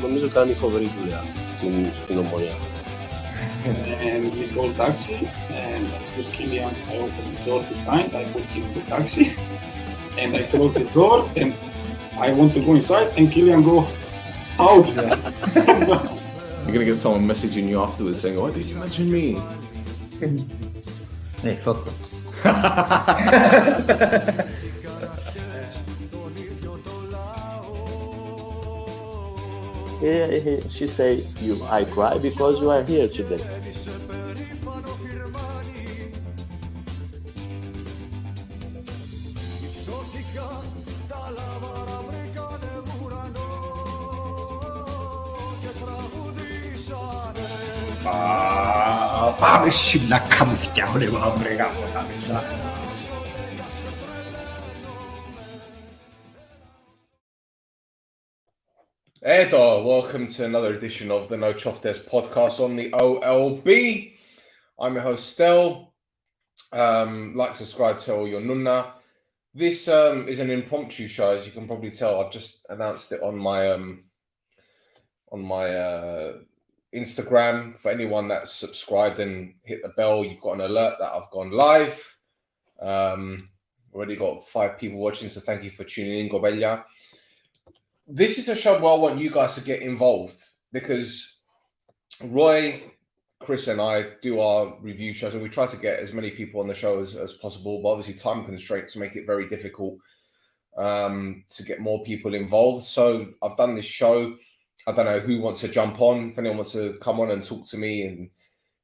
νομίζω κάνει φοβερή δουλειά στην Ομόνια. And we call taxi, and with Kilian I opened the door behind, I put him in the taxi, and I close the door, and I want to go inside, and Kilian go out there. You're going to get someone messaging you afterwards saying, "Why did you mention me?" Hey, fuck. She say, I cry because you are here today. Πάμε σιλά καμουφτιά, βρεγά, καμισά. Edo, welcome to another edition of the No Choftes podcast on the OLB. I'm your host, Stel. Like, subscribe, tell your NOUNA. This is an impromptu show, as you can probably tell. I've just announced it on my Instagram. For anyone that's subscribed and hit the bell, you've got an alert that I've gone live. Already got 5 people watching, so thank you for tuning in, Gobella. This is a show where I want you guys to get involved because Roy, Chris and I do our review shows and we try to get as many people on the show as possible, but obviously time constraints make it very difficult to get more people involved. So I've done this show. I don't know who wants to jump on. If anyone wants to come on and talk to me and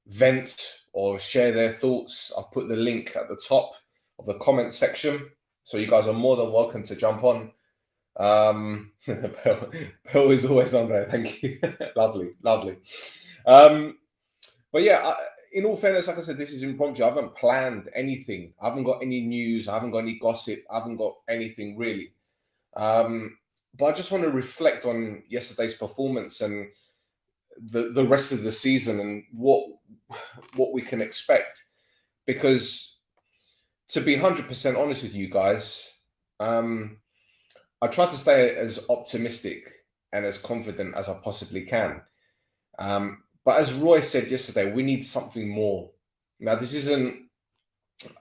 vent or share their thoughts, I've put the link at the top of the comment section. So you guys are more than welcome to jump on. Bill is always on there. Thank you. Lovely. But yeah, in all fairness, like I said, this is impromptu. I haven't planned anything. I haven't got any news. I haven't got any gossip. I haven't got anything really. But I just want to reflect on yesterday's performance and the rest of the season and what we can expect. Because to be 100% honest with you guys, I try to stay as optimistic and as confident as I possibly can. But as Roy said yesterday, we need something more. Now, this isn't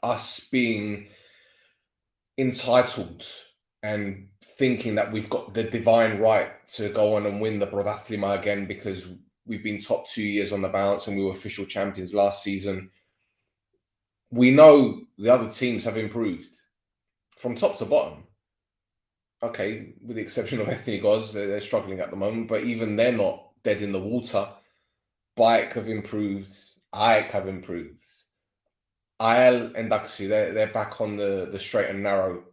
us being entitled and thinking that we've got the divine right to go on and win the Brodathlima again because we've been top 2 years on the bounce and we were official champions last season. We know the other teams have improved from top to bottom. Okay, with the exception of Ethnic, they're struggling at the moment, but even they're not dead in the water. Bike have improved, AEK have improved. AEL and Daxi, they're back on the straight and narrow.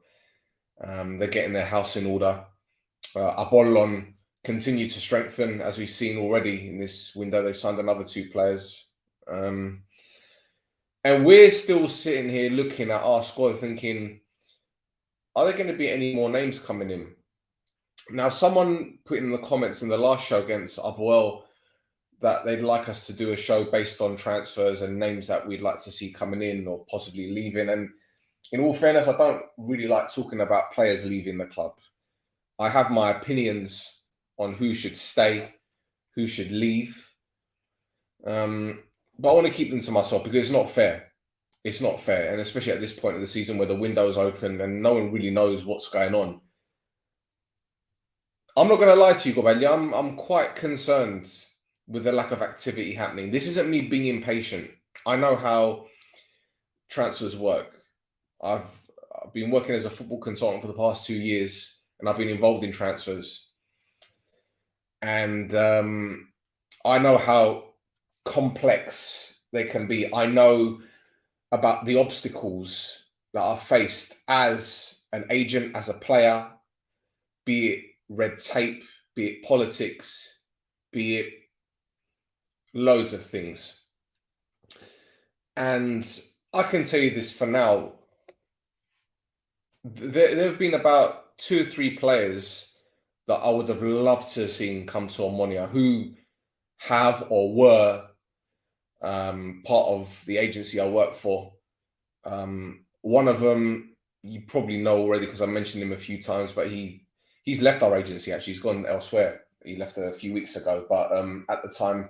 They're getting their house in order. Apollon continue to strengthen, as we've seen already in this window. They've signed another 2 players. And we're still sitting here looking at our squad thinking, are there going to be any more names coming in? Now, someone put in the comments in the last show against Apoel that they'd like us to do a show based on transfers and names that we'd like to see coming in or possibly leaving. And in all fairness, I don't really like talking about players leaving the club. I have my opinions on who should stay, who should leave. But I want to keep them to myself because it's not fair. It's not fair. And especially at this point of the season where the window's open and no one really knows what's going on. I'm not going to lie to you, Gobelli. I'm quite concerned with the lack of activity happening. This isn't me being impatient. I know how transfers work. I've been working as a football consultant for the past 2 years and I've been involved in transfers. And I know how complex they can be. I know about the obstacles that are faced as an agent, as a player, be it red tape, be it politics, be it loads of things. And I can tell you this for now, there have been about 2 or 3 players that I would have loved to have seen come to Omonia who have or were part of the agency I work for. One of them you probably know already because I mentioned him a few times, but he's left our agency. Actually, he's gone elsewhere. He left a few weeks ago, but at the time,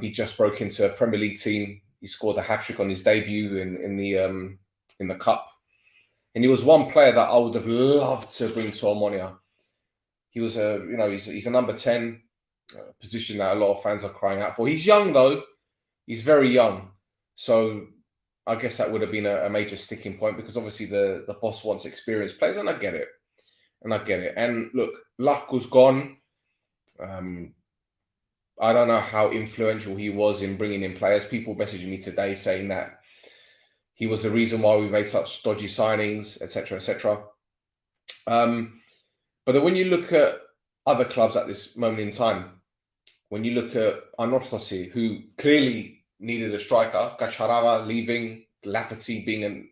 he just broke into a Premier League team. He scored a hat-trick on his debut in the cup. And he was one player that I would have loved to bring to Omonia. He was he's a number 10, position that a lot of fans are crying out for. He's young though. He's very young. So I guess that would have been a major sticking point, because obviously the boss wants experienced players, and I get it. And look, Luck was gone. I don't know how influential he was in bringing in players. People messaging me today saying that he was the reason why we made such dodgy signings, etc., etc. But then when you look at other clubs at this moment in time, when you look at Anorthosi, who clearly needed a striker, Gacharava leaving, Lafferty being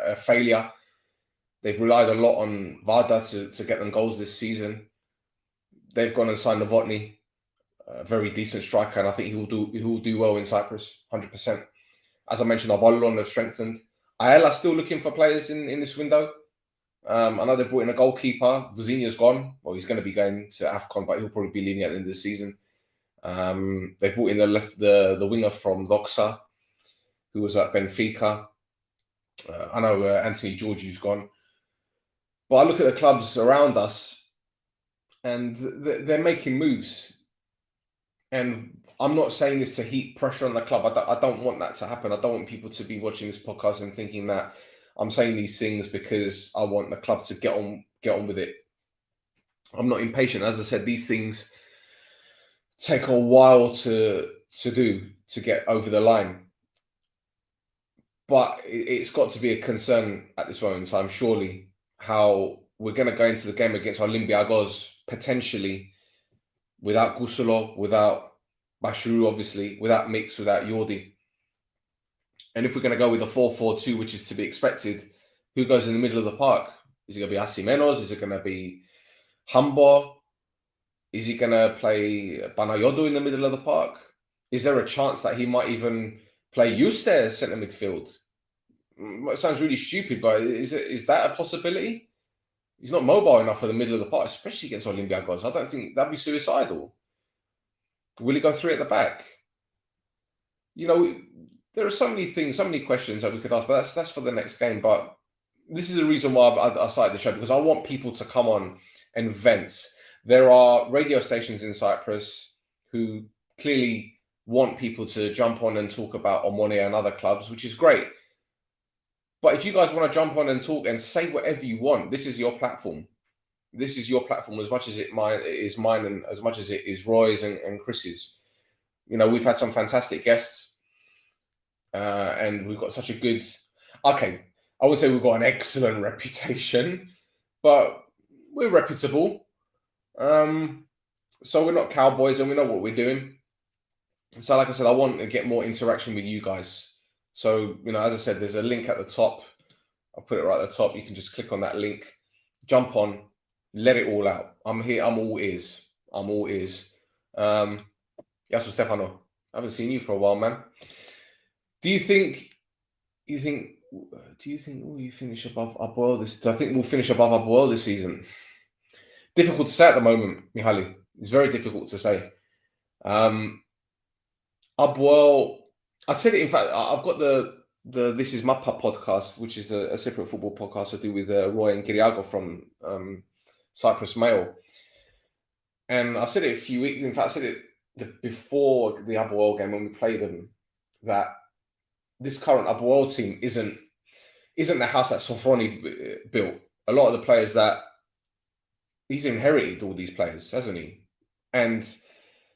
a failure, they've relied a lot on Vada to get them goals this season. They've gone and signed Novotny, a very decent striker, and I think he will do well in Cyprus, 100%. As I mentioned, Apollon have strengthened. Aela still looking for players in this window. I know they brought in a goalkeeper. Vuzinha's gone. Well, he's going to be going to AFCON, but he'll probably be leaving at the end of the season. They brought in the winger from Doxa, who was at Benfica. I know Anthony Georgiou's gone. But I look at the clubs around us, and they're making moves. And I'm not saying this to heap pressure on the club. I don't want that to happen. I don't want people to be watching this podcast and thinking that I'm saying these things because I want the club to get on with it. I'm not impatient. As I said, these things take a while to do, to get over the line. But it's got to be a concern at this moment in time, surely, how we're going to go into the game against Olympiacos potentially without Gusulo, without Bashiru, obviously, without Mix, without Yordi. And if we're going to go with a 4-4-2, which is to be expected, who goes in the middle of the park? Is it going to be Asimenos? Is it going to be Hambo? Is he going to play Panayodu in the middle of the park? Is there a chance that he might even play Juste as centre midfield? It sounds really stupid, but is that a possibility? He's not mobile enough for the middle of the park, especially against Olympiacos. I don't think that'd be suicidal. Will he go 3 at the back? You know, there are so many things, so many questions that we could ask, but that's for the next game. But this is the reason why I started the show, because I want people to come on and vent. There are radio stations in Cyprus who clearly want people to jump on and talk about Omonia and other clubs, which is great. But if you guys want to jump on and talk and say whatever you want, this is your platform. This is your platform as much as it is mine, and as much as it is Roy's and Chris's. You know, we've had some fantastic guests, and we've got such a good... Okay, I would say we've got an excellent reputation, but we're reputable. So we're not cowboys, and we know what we're doing. So like I said, I want to get more interaction with you guys. So, you know, as I said, there's a link at the top. I'll put it right at the top. You can just click on that link, jump on, let it all out. I'm here. I'm all ears. I'm all ears. Yasu Stefano, I haven't seen you for a while, man. Do you think you finish above Apoel this? Do I think we'll finish above Apoel this season? Difficult to say at the moment, Mihaly. It's very difficult to say. Apoel, I said it. In fact, I've got the This Is Mappa podcast, which is a separate football podcast I do with Roy and Kiriago from Cyprus Mail. And I said it a few weeks. In fact, I said it before the Apoel game when we played them, that this current Apoel team isn't the house that Sofroni built. A lot of the players that he's inherited, all these players, hasn't he? And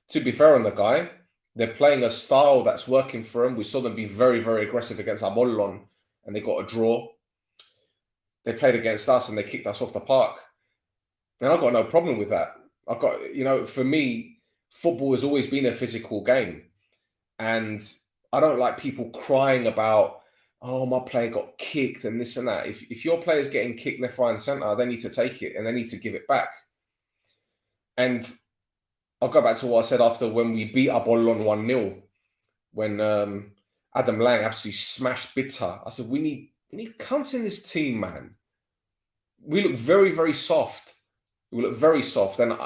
to be fair on the guy, they're playing a style that's working for them. We saw them be very, very aggressive against Apollon, and they got a draw. They played against us and they kicked us off the park. And I've got no problem with that. For me, football has always been a physical game. And I don't like people crying about, oh, my player got kicked and this and that. If your player's getting kicked left, right, and centre, they need to take it and they need to give it back. And I'll go back to what I said after when we beat Apollon 1-0, when Adam Lang absolutely smashed Bitter. I said, we need cunts in this team, man. We look very, very soft. We look very soft. And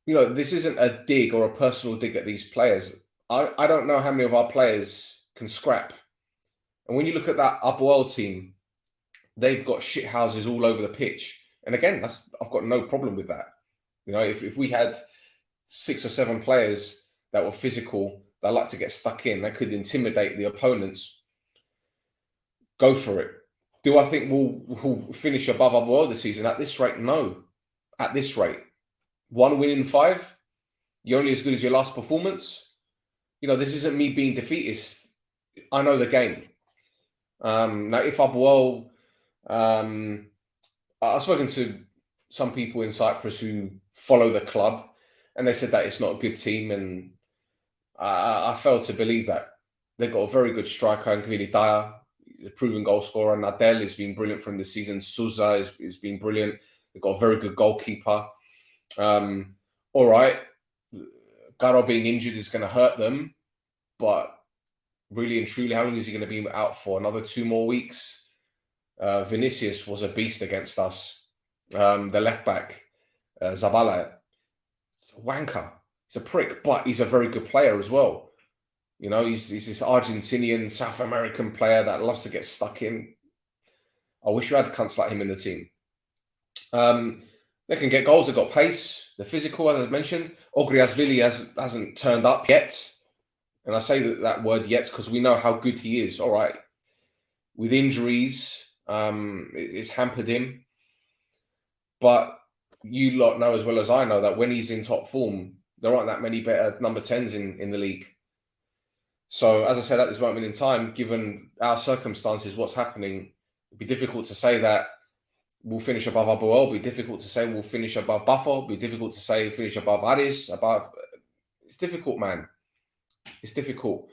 this isn't a dig or a personal dig at these players. I don't know how many of our players can scrap. And when you look at that Apoel team, they've got shit houses all over the pitch. And again, I've got no problem with that. If we had 6 or 7 players that were physical, that like to get stuck in, that could intimidate the opponents, go for it. Do I think we'll finish above Apoel this season? At this rate, no. At this rate. 1 win in 5, you're only as good as your last performance. This isn't me being defeatist. I know the game. Now, if Apoel, I've spoken to some people in Cyprus who follow the club, and they said that it's not a good team, and I fail to believe that. They've got a very good striker in Kvili Daya, a proven goal scorer. Nadel has been brilliant from this season. Souza has been brilliant. They've got a very good goalkeeper. All right, Garo being injured is going to hurt them, but really and truly, how long is he going to be out for? Another 2 more weeks? Vinicius was a beast against us. The left back, Zabala, it's a wanker. He's a prick, but he's a very good player as well. He's this Argentinian, South American player that loves to get stuck in. I wish you had cunts like him in the team. They can get goals. They've got pace. They're physical, as I mentioned. Ogriasvili hasn't turned up yet. And I say that word yet because we know how good he is. All right. With injuries, it's hampered him. But you lot know as well as I know that when he's in top form, there aren't that many better number 10s in the league. So, as I said, at this moment in time, given our circumstances, what's happening, it'd be difficult to say that we'll finish above Apoel. It'd be difficult to say we'll finish above Buffalo. It'd be difficult to say finish above Aris. It's difficult, man. It's difficult.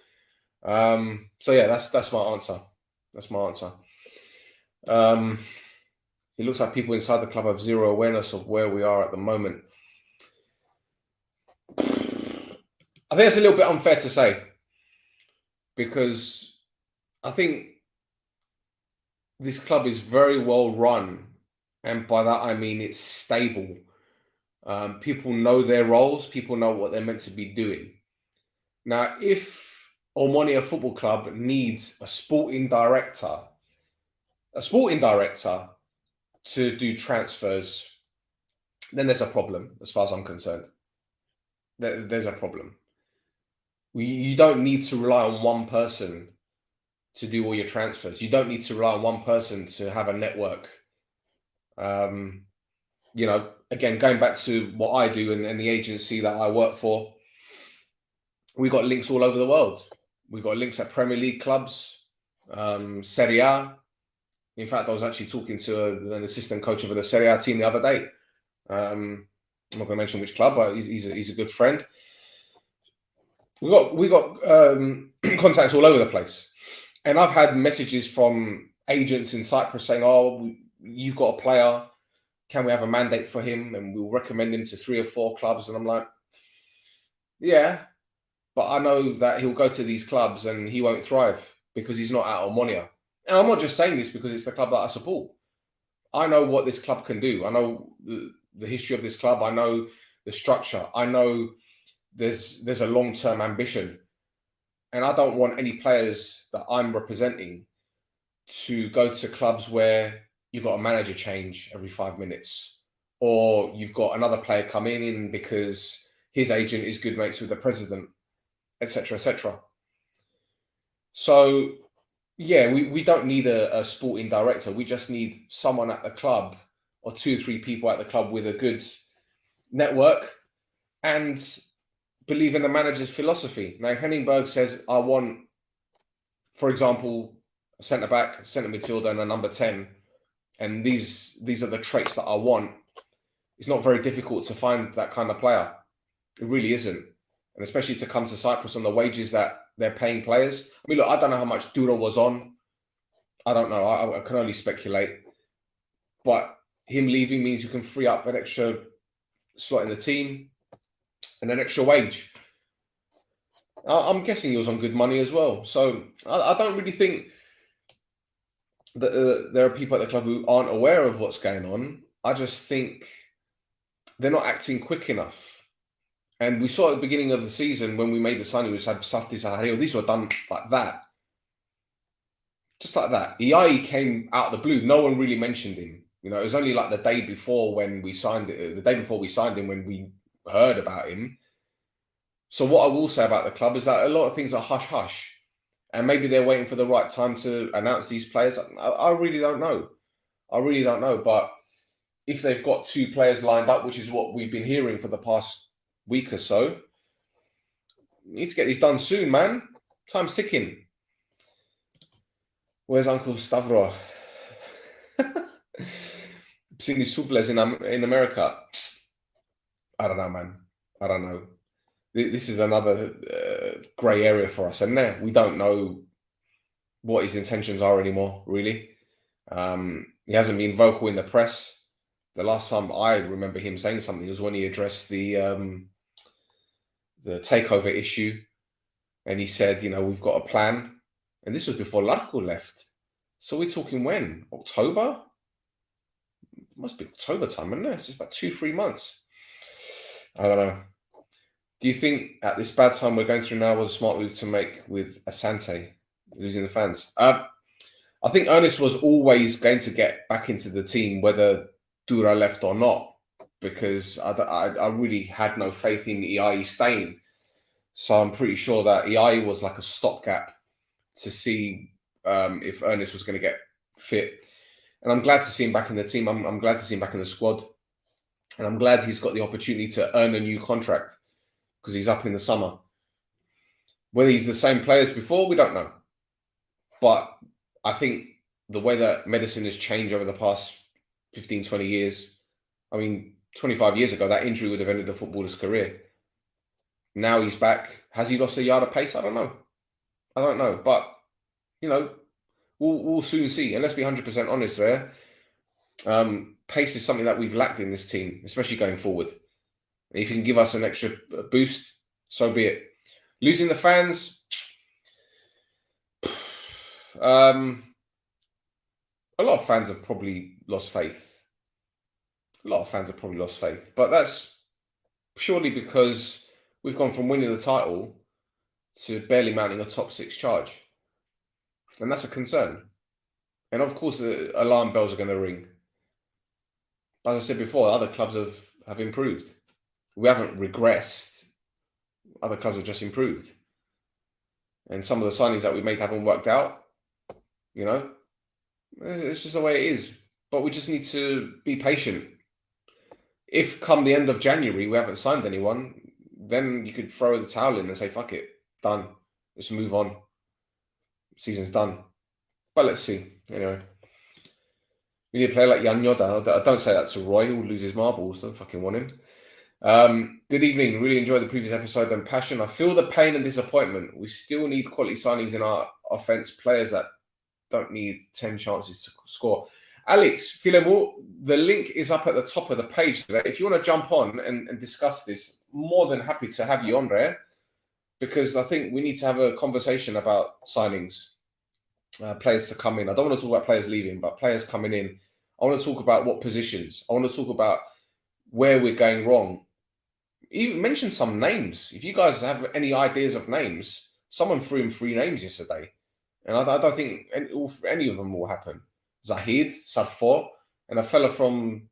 So yeah, that's my answer. That's my answer. It looks like people inside the club have zero awareness of where we are at the moment. I think it's a little bit unfair to say, because I think this club is very well run, and by that I mean it's stable. People know their roles. People know what they're meant to be doing. Now, if Omonia Football Club needs a sporting director to do transfers, then there's a problem as far as I'm concerned. There's a problem. You don't need to rely on one person to do all your transfers. You don't need to rely on one person to have a network. Again, going back to what I do and the agency that I work for, we got links all over the world. We got links at Premier League clubs, Serie A. In fact, I was actually talking to an assistant coach of the Serie A team the other day. I'm not going to mention which club, but he's a good friend. We got contacts all over the place, and I've had messages from agents in Cyprus saying, "Oh, you've got a player. Can we have a mandate for him? And we'll recommend him to 3 or 4 clubs." And I'm like, "Yeah, but I know that he'll go to these clubs and he won't thrive because he's not at Omonia." And I'm not just saying this because it's the club that I support. I know what this club can do. I know the history of this club. I know the structure. I know there's a long-term ambition. And I don't want any players that I'm representing to go to clubs where you've got a manager change every 5 minutes, or you've got another player come in because his agent is good mates with the president, etc., etc. So, yeah, we don't need a sporting director. We just need someone at the club, or 2 or 3 people at the club with a good network and believe in the manager's philosophy. Now, if Henningberg says, I want, for example, a centre-back, a centre midfielder and a number 10, and these are the traits that I want, it's not very difficult to find that kind of player. It really isn't. And especially to come to Cyprus on the wages that they're paying players. I mean, look, I don't know how much Duro was on. I don't know. I can only speculate. But him leaving means you can free up an extra slot in the team and an extra wage. I'm guessing he was on good money as well. So I don't really think that there are people at the club who aren't aware of what's going on. I just think they're not acting quick enough. And we saw at the beginning of the season when we made the signing, we said, these were done like that. Just like that. Iai came out of the blue. No one really mentioned him. You know, it was only like the day before when we signed it, the day before we signed him when we heard about him. So what I will say about the club is that a lot of things are hush-hush. And maybe they're waiting for the right time to announce these players. I really don't know. I really don't know. But if they've got 2 players lined up, which is what we've been hearing for the past week or so, need to get these done soon, man. Time's ticking. Where's Uncle Stavro? Seen these souffles in America. I don't know, man. I don't know. This is another grey area for us, and we don't know what his intentions are anymore, really. He hasn't been vocal in the press. The last time I remember him saying something was when he addressed the takeover issue, and he said, you know, we've got a plan. And this was before Larko left. So we're talking when? October? It must be October time, isn't it? It's just about 2-3 months. I don't know. Do you think at this bad time we're going through now was a smart move to make with Asante losing the fans? I think Ernest was always going to get back into the team, whether Dura left or not, because I really had no faith in Iai staying. So I'm pretty sure that Iai was like a stopgap to see if Ernest was going to get fit. And I'm glad to see him back in the team. I'm glad to see him back in the squad. And I'm glad he's got the opportunity to earn a new contract because he's up in the summer. Whether he's the same player as before, we don't know. But I think the way that medicine has changed over the past 15, 20 years, I mean, 25 years ago, that injury would have ended a footballer's career. Now he's back. Has he lost a yard of pace? I don't know. But, you know, we'll soon see. And let's be 100% honest there. Pace is something that we've lacked in this team, especially going forward. And if he can give us an extra boost, so be it. Losing the fans. A lot of fans have probably lost faith. But that's purely because we've gone from winning the title to barely mounting a top 6 charge. And that's a concern. And of course, the alarm bells are going to ring. As I said before, other clubs have improved. We haven't regressed. Other clubs have just improved. And some of the signings that we made haven't worked out. You know, it's just the way it is. But we just need to be patient. If come the end of January we haven't signed anyone, then you could throw the towel in and say, fuck it, done. Let's move on. Season's done. But let's see. Anyway. We need a player like Jan Yoda. I don't say that to Roy, who will lose his marbles. Don't fucking want him. Good evening. Really enjoyed the previous episode and passion. I feel the pain and disappointment. We still need quality signings in our offense, players that don't need 10 chances to score. Alex, Filemo, the link is up at the top of the page today. If you want to jump on and discuss this, more than happy to have you on there, because I think we need to have a conversation about signings, players to come in. I don't want to talk about players leaving, but players coming in. I want to talk about what positions. I want to talk about where we're going wrong. Even mention some names. If you guys have any ideas of names, someone threw in 3 names yesterday, and I don't think any of them will happen. Zahid, Sarfor, and a fella from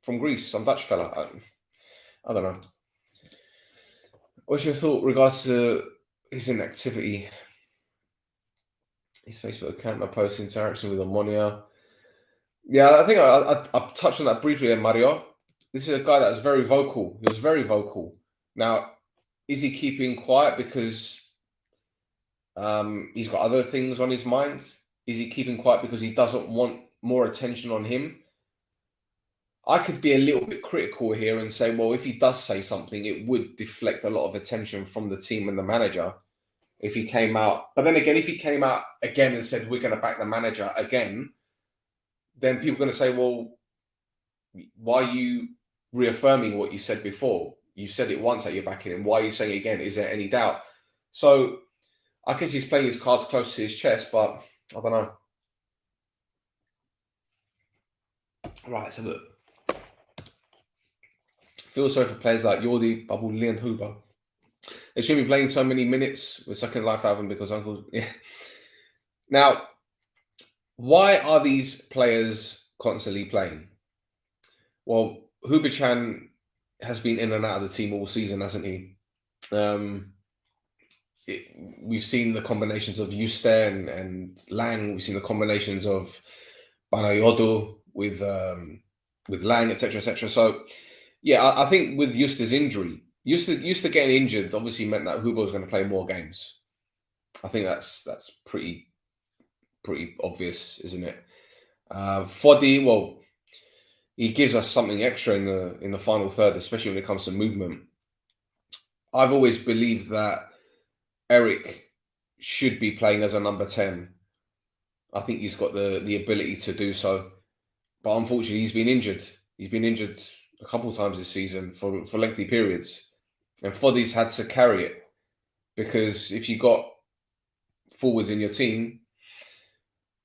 Greece, some Dutch fella. I don't know. What's your thought regards to his inactivity? His Facebook account, no post interaction with Ammonia. Yeah, I think I touched on that briefly there, Mario. This is a guy that was very vocal. He was very vocal. Now, is he keeping quiet because he's got other things on his mind? Is he keeping quiet because he doesn't want more attention on him? I could be a little bit critical here and say, well, if he does say something, it would deflect a lot of attention from the team and the manager if he came out. But then again, if he came out again and said, we're going to back the manager again, then people are going to say, well, why are you reaffirming what you said before? You said it once that you're backing him. Why are you saying it again? Is there any doubt? So I guess he's playing his cards close to his chest, but I don't know. Right, let's have a look. feel sorry for players like Jordi, Bubble, Lee, and Huber. They shouldn't be playing so many minutes. We're sucking life out of them because Uncle's. Yeah. Now, why are these players constantly playing? Well, Huber-chan has been in and out of the team all season, hasn't he? We've seen the combinations of Yuste and Lang. We've seen the combinations of Banayodo with Lang, etc., etc. So, yeah, I think with Yuste's injury, Yuste getting injured obviously meant that Hugo was going to play more games. I think that's pretty obvious, isn't it? Foddy, well, he gives us something extra in the final third, especially when it comes to movement. I've always believed that Eric should be playing as a number 10. I think he's got the ability to do so. But unfortunately, he's been injured. He's been injured a couple of times this season for lengthy periods. And Foddy's had to carry it. Because if you got forwards in your team,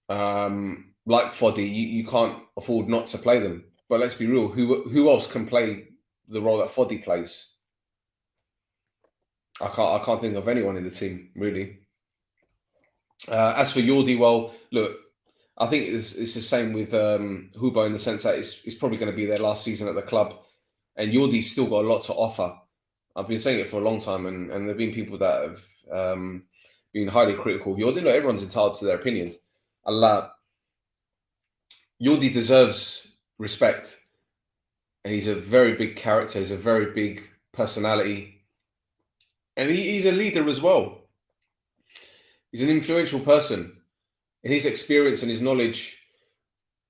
like Foddy, you can't afford not to play them. But let's be real, who else can play the role that Foddy plays? I can't think of anyone in the team, really. As for Jordi, well, look, I think it's the same with Hubo in the sense that it's probably going to be their last season at the club. And Jordi's still got a lot to offer. I've been saying it for a long time, and there have been people that have been highly critical of Jordi. Look, everyone's entitled to their opinions. Allah, Jordi deserves respect. And he's a very big character. He's a very big personality. And he's a leader as well. He's an influential person. And his experience and his knowledge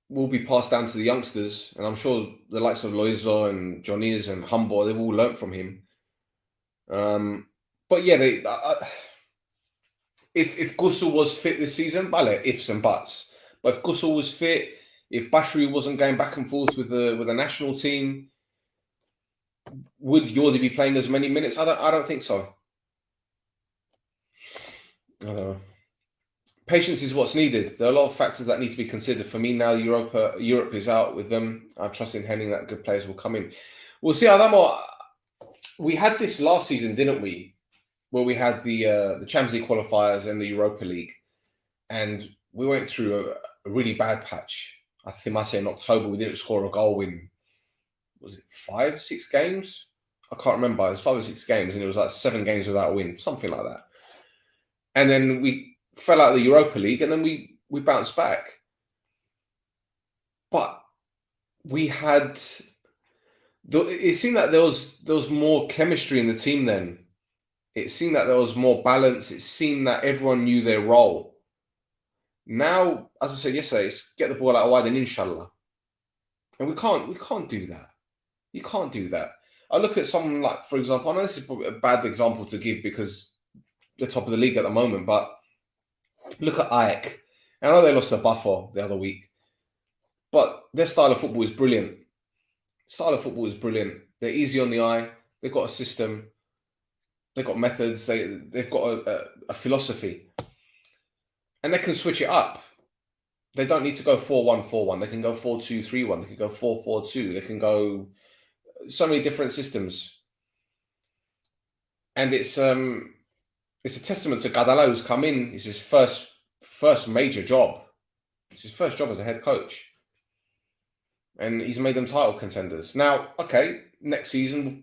will be passed down to the youngsters. And I'm sure the likes of Loizo and Johnny's and Humbo, they've all learnt from him. But yeah, if Gusul was fit this season, vale, ifs and buts. But if Gusul was fit, if Bashri wasn't going back and forth with the national team, would Jordi be playing as many minutes? I don't think so. I don't know. Patience is what's needed. There are a lot of factors that need to be considered. For me now, Europe is out with them. I trust in Henning that good players will come in. We'll see, Adamo. We had this last season, didn't we? Where we had the Champions League qualifiers and the Europa League. And we went through a really bad patch. I think I say in October, we didn't score a goal in, was it 5, 6 games? I can't remember. It was 5 or 6 games, and it was like 7 games without a win, something like that. And then we fell out of the Europa League, and then we bounced back. But we had... It seemed that there was more chemistry in the team then. It seemed that there was more balance. It seemed that everyone knew their role. Now, as I said yesterday, it's get the ball out wide and inshallah. And we can't do that. You can't do that. I look at someone like, for example, I know this is probably a bad example to give because they're top of the league at the moment, but look at Ajax. I know they lost to Buffalo the other week, but their style of football is brilliant. They're easy on the eye. They've got a system. They've got methods. They've got a philosophy. And they can switch it up. They don't need to go 4-1-4-1. They can go 4-2-3-1. They can go 4-4-2. They can go so many different systems. And it's a testament to Gadala, who's come in. It's his first major job. It's his first job as a head coach. And he's made them title contenders. Now, okay, next season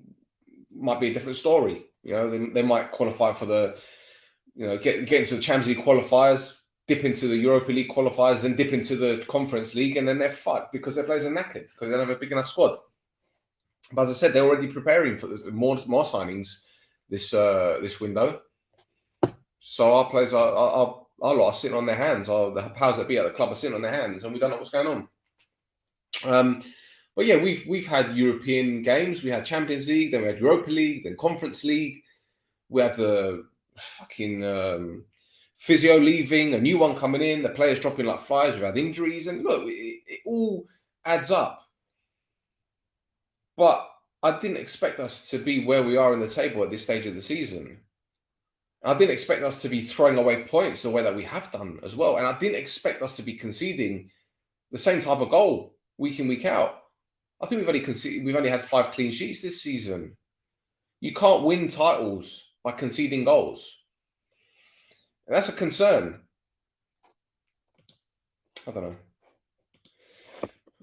might be a different story. You know, they might qualify for the, get into the Champions League qualifiers, dip into the Europa League qualifiers, then dip into the Conference League, and then they're fucked because their players are knackered, because they don't have a big enough squad. But as I said, they're already preparing for more signings this window. So our players are sitting on their hands. The powers that be at the club are sitting on their hands, and we don't know what's going on. But yeah, we've had European games, we had Champions League, then we had Europa League, then Conference League. We had the fucking physio leaving, a new one coming in, the players dropping like flies. We've had injuries, and look, it all adds up. But I didn't expect us to be where we are in the table at this stage of the season. I didn't expect us to be throwing away points the way that we have done as well. And I didn't expect us to be conceding the same type of goal week in, week out. I think we've only had 5 clean sheets this season. You can't win titles by conceding goals. And that's a concern. I don't know.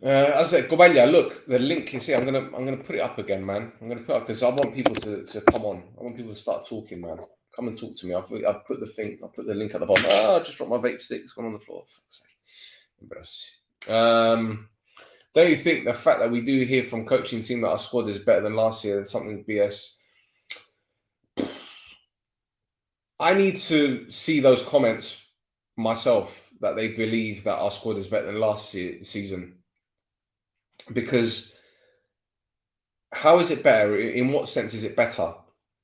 As I said, Gobelia, look, the link is here. I'm gonna put it up again, man. I'm gonna put it up because I want people to come on. I want people to start talking, man. Come and talk to me. I've put the link at the bottom. I just dropped my vape stick. It's gone on the floor. Don't you think the fact that we do hear from coaching team that our squad is better than last year, that's something BS? I need to see those comments myself that they believe that our squad is better than last season. Because how is it better? In what sense is it better?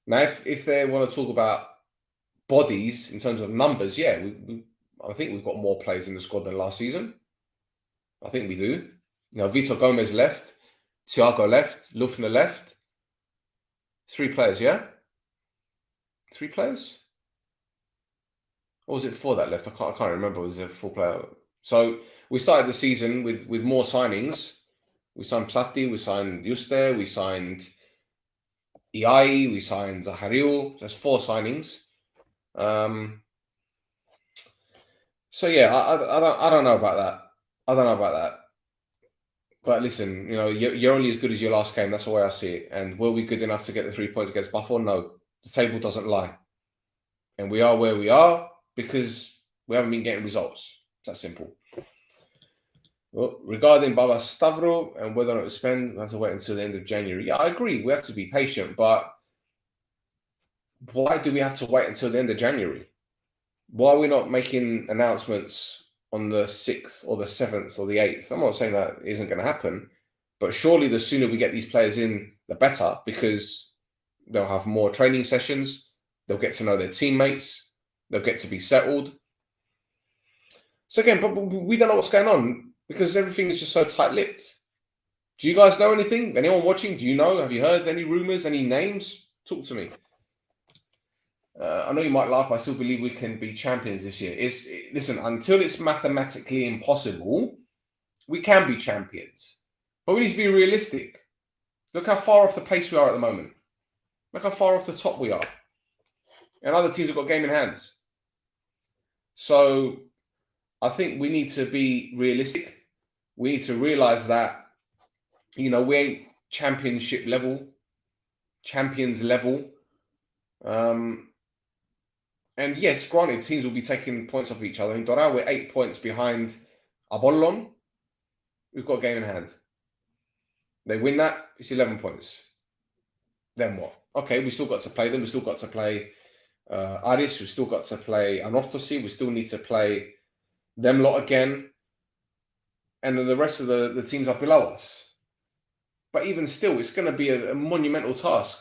Now, if they want to talk about bodies in terms of numbers, yeah, I think we've got more players in the squad than last season. I think we do. You know, Vitor Gomez left, Thiago left, Lufner left. 3 players, yeah? 3 players? Or was it 4 that left? I can't remember. Was it a 4 player? So we started the season with more signings. We signed Psati, we signed Yuste, we signed Iai, we signed Zahariu. That's 4 signings. So yeah, I don't know about that. I don't know about that. But listen, you know, you're only as good as your last game. That's the way I see it. And were we good enough to get the 3 points against Buffalo? No. The table doesn't lie. And we are where we are because we haven't been getting results. It's that simple. Well, regarding Baba Stavro and whether or not to spend, we have to wait until the end of January. Yeah, I agree. We have to be patient. But why do we have to wait until the end of January? Why are we not making announcements on the 6th or the 7th or the 8th? I'm not saying that isn't going to happen, but surely the sooner we get these players in, the better, because they'll have more training sessions, they'll get to know their teammates, they'll get to be settled. So again, but we don't know what's going on because everything is just so tight-lipped. Do you guys know anything? Anyone watching? Do you know? Have you heard any rumors, any names? Talk to me. I know you might laugh, but I still believe we can be champions this year. Listen, until it's mathematically impossible, we can be champions. But we need to be realistic. Look how far off the pace we are at the moment. Look how far off the top we are. And other teams have got game in hands. So I think we need to be realistic. We need to realize that, you know, we ain't championship level, champions level. And yes, granted, teams will be taking points off each other. In Doral, we're 8 points behind Apollon. We've got a game in hand. They win that, it's 11 points. Then what? Okay, we still got to play them. We still got to play Aris. We still got to play Anorthosi. We still need to play them lot again. And then the rest of the teams are below us. But even still, it's going to be a monumental task.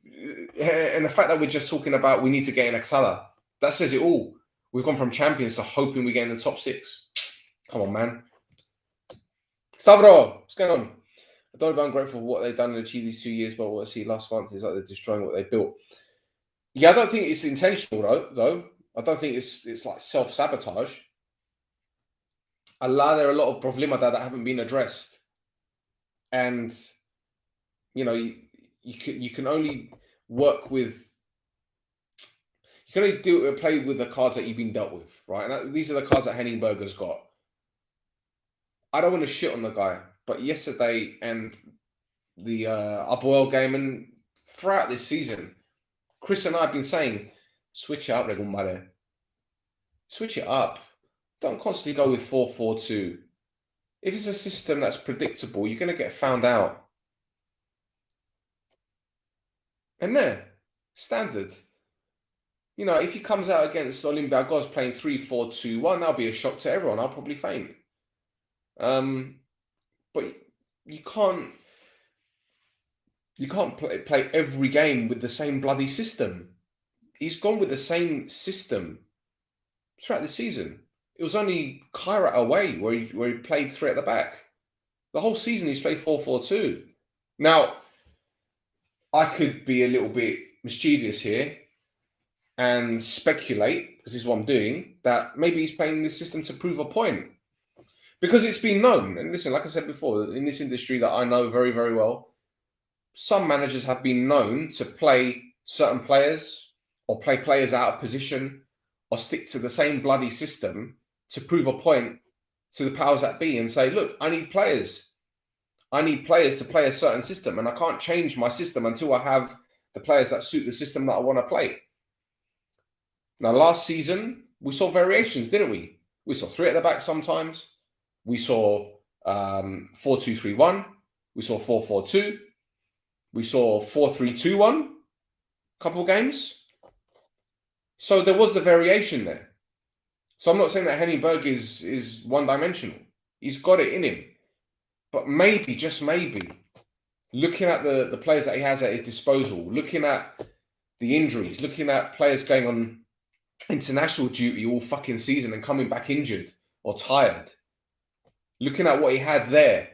And the fact that we're just talking about we need to get in Axala, that says it all. We've gone from champions to hoping we get in the top 6. Come on, man. Stavro, what's going on? I don't know if I'm grateful for what they've done and achieved these 2 years, but what I see last month is like they're destroying what they built. Yeah, I don't think it's intentional, though. I don't think it's like self-sabotage. Allah, there are a lot of problemata that haven't been addressed. And, you know, you can only work with, you can only play with the cards that you've been dealt with, right? And these are the cards that Henningberger's got. I don't want to shit on the guy, but yesterday and the Upwell game and throughout this season, Chris and I have been saying, switch it up, Regumare. Switch it up. Don't constantly go with 4-4-2. If it's a system that's predictable, you're going to get found out. And there, standard. You know, if he comes out against Olympiacos playing 3-4-2-1, that'll be a shock to everyone. I'll probably faint. But you can't play every game with the same bloody system. He's gone with the same system throughout the season. It was only Kairat away where he played 3 at the back. The whole season he's played 4-4-2. Now, I could be a little bit mischievous here and speculate, because this is what I'm doing, that maybe he's playing this system to prove a point. Because it's been known. And listen, like I said before, in this industry that I know very, very well, some managers have been known to play certain players or play players out of position or stick to the same bloody system to prove a point to the powers that be and say, look, I need players. I need players to play a certain system, and I can't change my system until I have the players that suit the system that I want to play. Now, last season, we saw variations, didn't we? We saw 3 at the back sometimes. We saw 4-2-3-1. We saw 4-4-2. We saw 4-3-2-1 a couple of games. So there was the variation there. So I'm not saying that Henning Berg is one-dimensional. He's got it in him. But maybe, just maybe, looking at the players that he has at his disposal, looking at the injuries, looking at players going on international duty all fucking season and coming back injured or tired, looking at what he had there,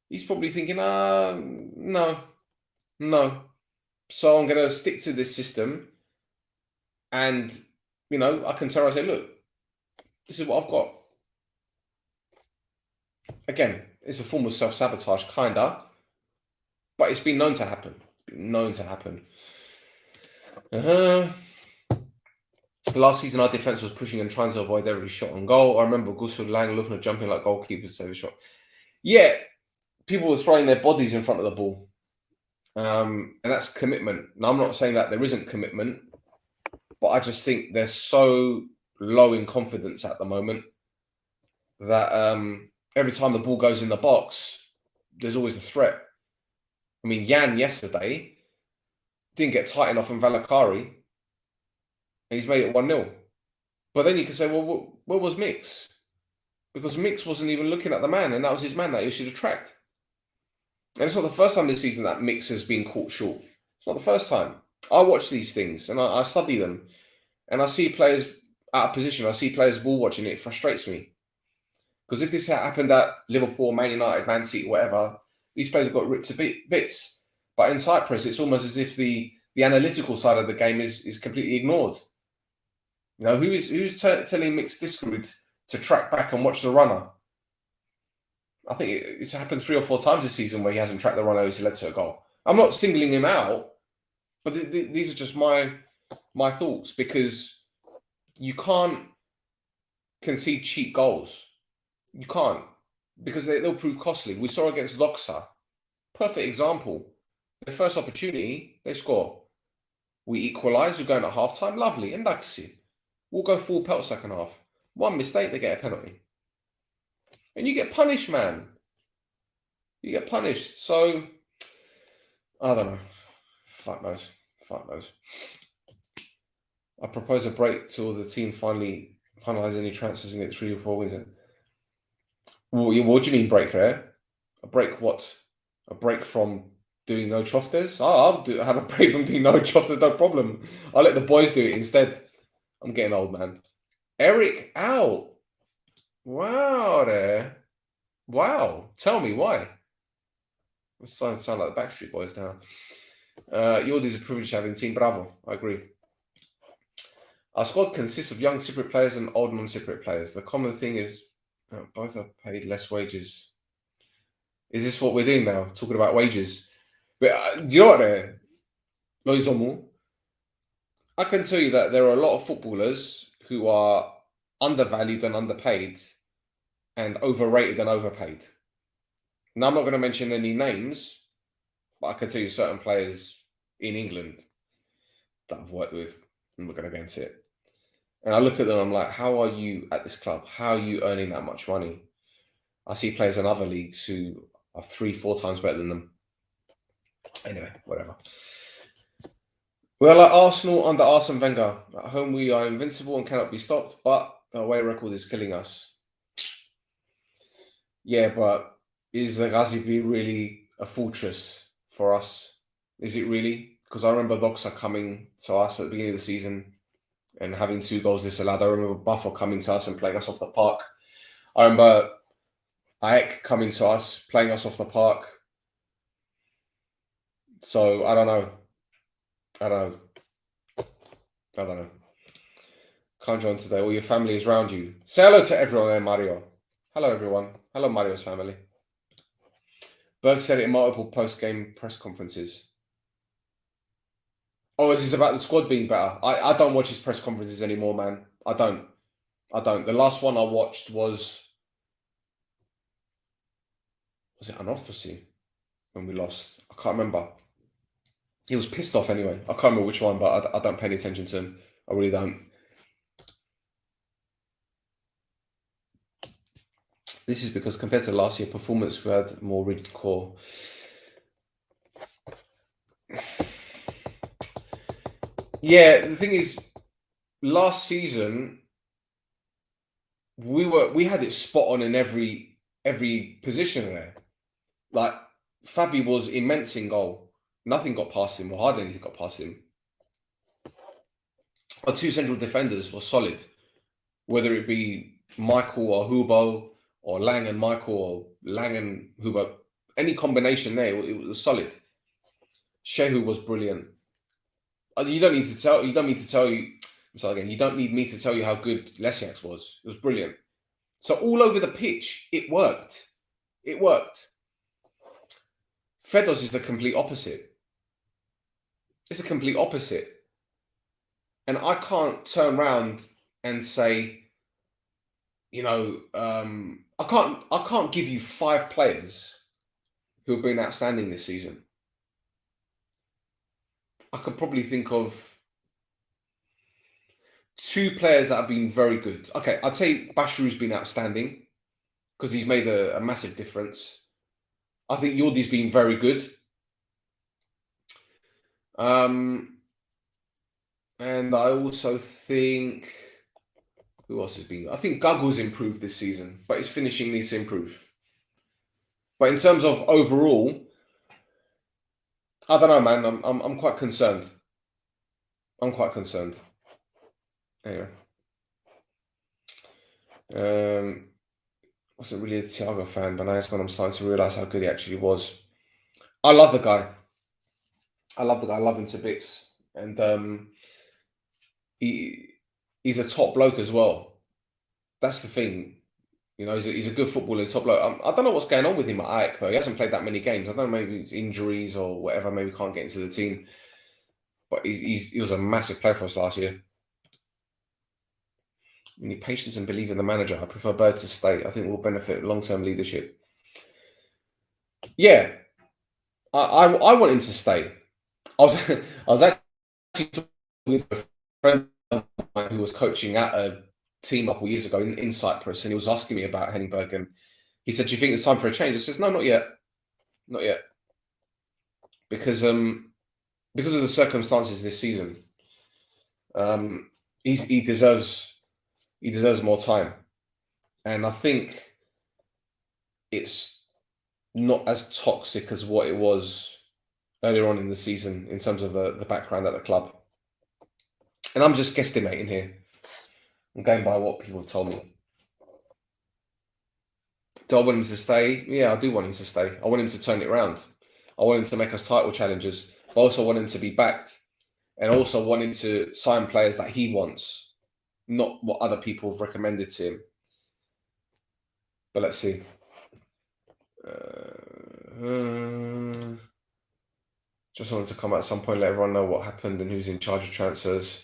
he's probably thinking, no. So I'm going to stick to this system. And, I can tell her, I say, look, this is what I've got. Again, it's a form of self-sabotage, kinda, but it's been known to happen. Last season, our defense was pushing and trying to avoid every shot on goal. I remember Gusul Lang Lufner jumping like goalkeepers to save a shot. Yeah, people were throwing their bodies in front of the ball. And that's commitment. Now, I'm not saying that there isn't commitment, but I just think they're so low in confidence at the moment that every time the ball goes in the box, there's always a threat. I mean, Jan yesterday didn't get tight enough on Valakari, and he's made it 1-0. But then you can say, well, where was Mix? Because Mix wasn't even looking at the man, and that was his man that he should have tracked. And it's not the first time this season that Mix has been caught short. It's not the first time. I watch these things, and I study them, and I see players out of position. I see players ball watching. It frustrates me. Because if this had happened at Liverpool, Man United, Man City, whatever, these players have got ripped to bits. But in Cyprus, it's almost as if the analytical side of the game is completely ignored. Who's telling Mix Diskerud to track back and watch the runner? I think it's happened 3 or 4 times this season where he hasn't tracked the runner who's led to a goal. I'm not singling him out, but these are just my thoughts, because you can't concede cheap goals. You can't, because they'll prove costly. We saw against Doxa. Perfect example. The first opportunity, they score. We equalise, we're going at half-time. Lovely. And Daxi. We'll go full pelt second half. One mistake, they get a penalty. And you get punished, man. You get punished. So, I don't know. Fuck knows. I propose a break till the team finally finalise any transfers and get 3 or 4 wins. What do you mean break there? A break what? A break from doing no choftes? I'll have a break from doing no choftes, no problem. I'll let the boys do it instead. I'm getting old, man. Eric out. Wow, there. Wow. Tell me why. It's starting to sound like the Backstreet Boys now. Yordi's a privilege having team. Bravo. I agree. Our squad consists of young Cypriot players and old non-Cypriot players. The common thing is both are paid less wages. Is this what we're doing now? Talking about wages? But do you know what there? Loizomu, I can tell you that there are a lot of footballers who are undervalued and underpaid and overrated and overpaid. Now, I'm not going to mention any names, but I can tell you certain players in England that I've worked with, and we're going to go into it. And I look at them, I'm like, how are you at this club? How are you earning that much money? I see players in other leagues who are 3-4 times better than them. Anyway, whatever. We're like Arsenal under Arsene Wenger. At home, we are invincible and cannot be stopped, but the away record is killing us. Yeah, but is the Gazipi really a fortress for us? Is it really? Because I remember Doxa coming to us at the beginning of the season and having 2 goals disallowed. I remember Buffon coming to us and playing us off the park. I remember Aek coming to us, playing us off the park. So, I don't know. Can't join today. All your family is around you. Say hello to everyone there, Mario. Hello, everyone. Hello, Mario's family. Berg said it in multiple post-game press conferences. Oh, is this about the squad being better? I don't watch his press conferences anymore, man. I don't. The last one I watched was it Anorthosis when we lost? I can't remember. He was pissed off anyway. I can't remember which one, but I don't pay any attention to him. I really don't. This is because compared to last year, performance we had more rigid core. Yeah, the thing is, last season we had it spot on in every position there. Like Fabi was immense in goal. Nothing got past him, or hardly anything got past him. Our two central defenders were solid, whether it be Michael or Hubo, or Lang and Michael, or Lang and Hubo. Any combination there, it was solid. Shehu was brilliant. You don't need me to tell you how good Lesiak's was. It was brilliant. So all over the pitch, it worked. It worked. Fedos is the complete opposite. It's a complete opposite. And I can't turn around and say, I can't give you 5 players who have been outstanding this season. I could probably think of 2 players that have been very good. Okay, I'd say Bashiru's been outstanding because he's made a massive difference. I think Yordi's been very good. And I also think... Who else has been? I think Guggle's improved this season, but his finishing needs to improve. But in terms of overall, I don't know, man. I'm quite concerned. I'm quite concerned. Anyway. Wasn't really a Thiago fan, but now it's when I'm starting to realise how good he actually was. I love the guy. I love him to bits. And he's a top bloke as well. That's the thing. He's a good footballer, top bloke. I don't know what's going on with him at Ajax, though. He hasn't played that many games. I don't know, maybe it's injuries or whatever. Maybe can't get into the team. But he was a massive player for us last year. We need patience and believe in the manager. I prefer Bird to stay. I think we'll benefit long-term leadership. Yeah. I want him to stay. I was actually talking to a friend of mine who was coaching at a team a couple of years ago in Cyprus, and he was asking me about Henningberg, and he said, "Do you think it's time for a change?" I said, "No, not yet, not yet," because of the circumstances this season. He deserves more time, and I think it's not as toxic as what it was earlier on in the season in terms of the background at the club. And I'm just guesstimating here. I'm going by what people have told me. Do I want him to stay? Yeah, I do want him to stay. I want him to turn it around. I want him to make us title challengers, but I also want him to be backed, and also want him to sign players that he wants, not what other people have recommended to him. But let's see. Just wanted to come at some point, let everyone know what happened and who's in charge of transfers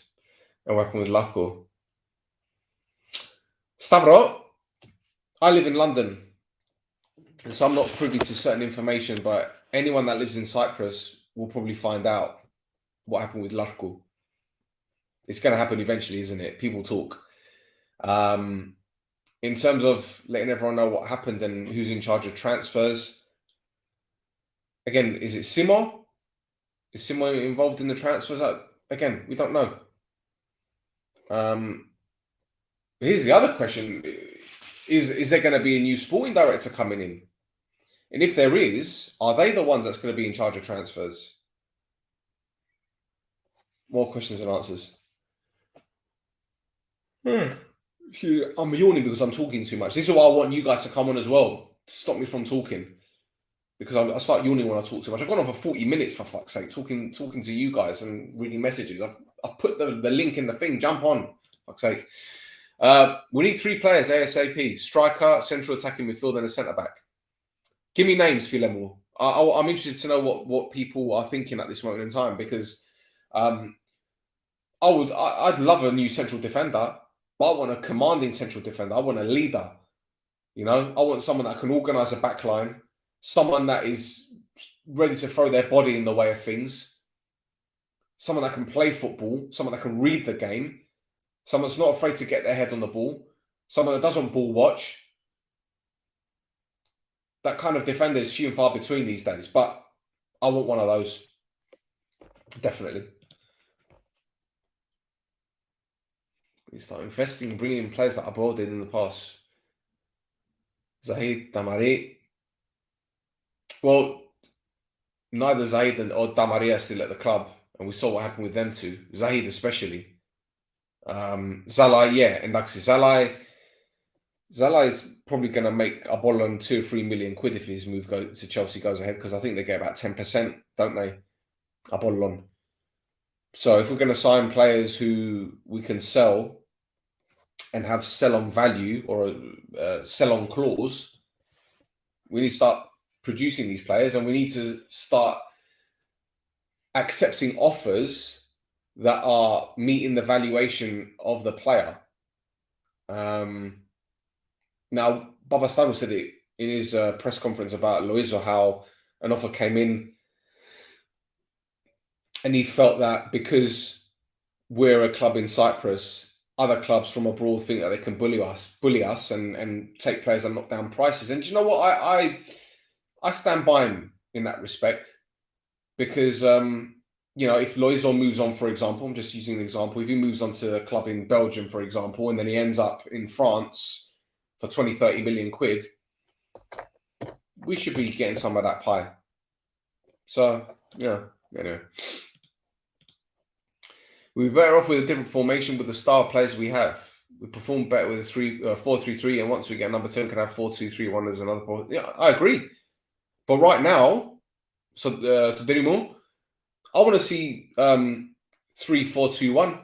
and what happened with Lako. Stavro, I live in London, and so I'm not privy to certain information, but anyone that lives in Cyprus will probably find out what happened with Lako. It's going to happen eventually, isn't it? People talk. In terms of letting everyone know what happened and who's in charge of transfers, again, is it Simo? Is Simo involved in the transfers? Again, we don't know. Here's the other question. Is there going to be a new sporting director coming in? And if there is, are they the ones that's going to be in charge of transfers? More questions than answers. I'm yawning because I'm talking too much. This is why I want you guys to come on as well, to stop me from talking. Because I start yawning when I talk too much. I've gone on for 40 minutes, for fuck's sake, talking to you guys and reading messages. I've put the link in the thing. Jump on. fuck's sake. We need 3 players ASAP: striker, central attacking midfield, and a centre back. Give me names, Filemo. I'm interested to know what people are thinking at this moment in time, because I'd love a new central defender, but I want a commanding central defender. I want a leader. You know, I want someone that can organise a back line, someone that is ready to throw their body in the way of things, someone that can play football, someone that can read the game, someone that's not afraid to get their head on the ball, someone that doesn't ball watch. That kind of defender is few and far between these days, but I want one of those. Definitely. We start investing in bringing in players that abroad did in the past. Zahid, Damari. Well, neither Zahid or Damari are still at the club, and we saw what happened with them two. Zahid especially. Zalai, yeah, and that's Zalai is probably going to make a ball on 2 or 3 million quid if his move to Chelsea goes ahead, because I think they get about 10%, don't they? A ball on. So if we're going to sign players who we can sell and have sell-on value or a sell-on clause, we need to start producing these players, and we need to start accepting offers that are meeting the valuation of the player. Now, Babastano said it in his press conference about Loizo, how an offer came in and he felt that because we're a club in Cyprus, other clubs from abroad think that they can bully us and take players and knock down prices. And do you know what? I stand by him in that respect, because you know, if Loizo moves on, for example, I'm just using an example, if he moves on to a club in Belgium, for example, and then he ends up in France for 20, 30 million quid, we should be getting some of that pie. So, yeah, anyway. We'd be better off with a different formation with the style players we have. We perform better with a 4-3-3, and once we get number 10, can have 4-2-3-1 as another point. Yeah, I agree. But right now, so Derimo, I want to see 3-4-2-1.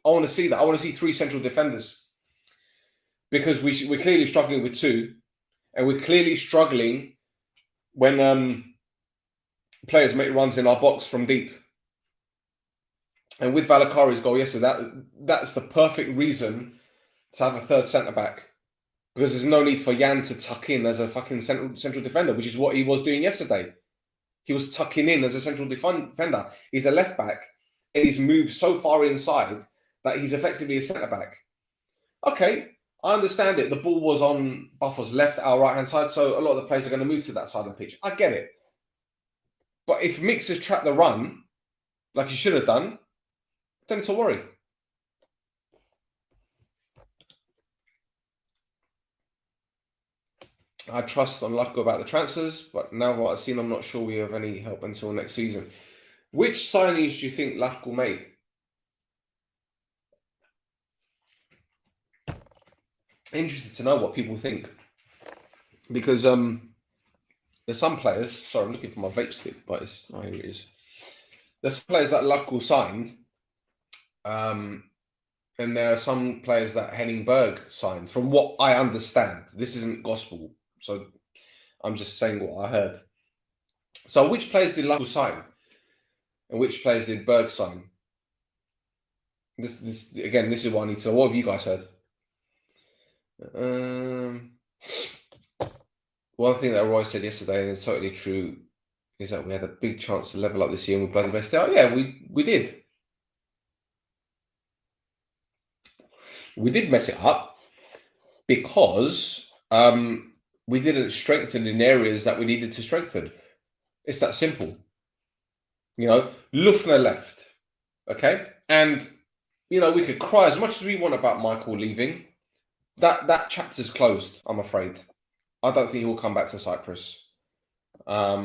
I want to see that. I want to see 3 central defenders, because we're clearly struggling with 2, and we're clearly struggling when players make runs in our box from deep. And with Valakari's goal yesterday, that's the perfect reason to have a third centre-back, because there's no need for Jan to tuck in as a fucking central defender, which is what he was doing yesterday. He was tucking in as a central defender. He's a left-back, and he's moved so far inside that he's effectively a centre-back. Okay, I understand it. The ball was on Buffer's left, our right-hand side, so a lot of the players are going to move to that side of the pitch. I get it. But if Mix has trapped the run, like he should have done, don't need to worry. I trust Unlucko about the transfers, but now what I've seen, I'm not sure we have any help until next season. Which signings do you think Lachko made? Interested to know what people think. Because there's some players, sorry, I'm looking for my vape stick, but it's, oh, here it is. There's some players that Lachko signed, and there are some players that Henningberg signed, from what I understand. This isn't gospel, so I'm just saying what I heard. So which players did Lachko sign? And which players did Berg sign? This is what I need to know. What have you guys heard? One thing that Roy said yesterday, and it's totally true, is that we had a big chance to level up this year and we bloody messed it up. Yeah, we did. We did mess it up because we didn't strengthen in areas that we needed to strengthen. It's that simple. You know, Lufner left, okay? And, you know, we could cry as much as we want about Michael leaving. That chapter's closed, I'm afraid. I don't think he will come back to Cyprus. I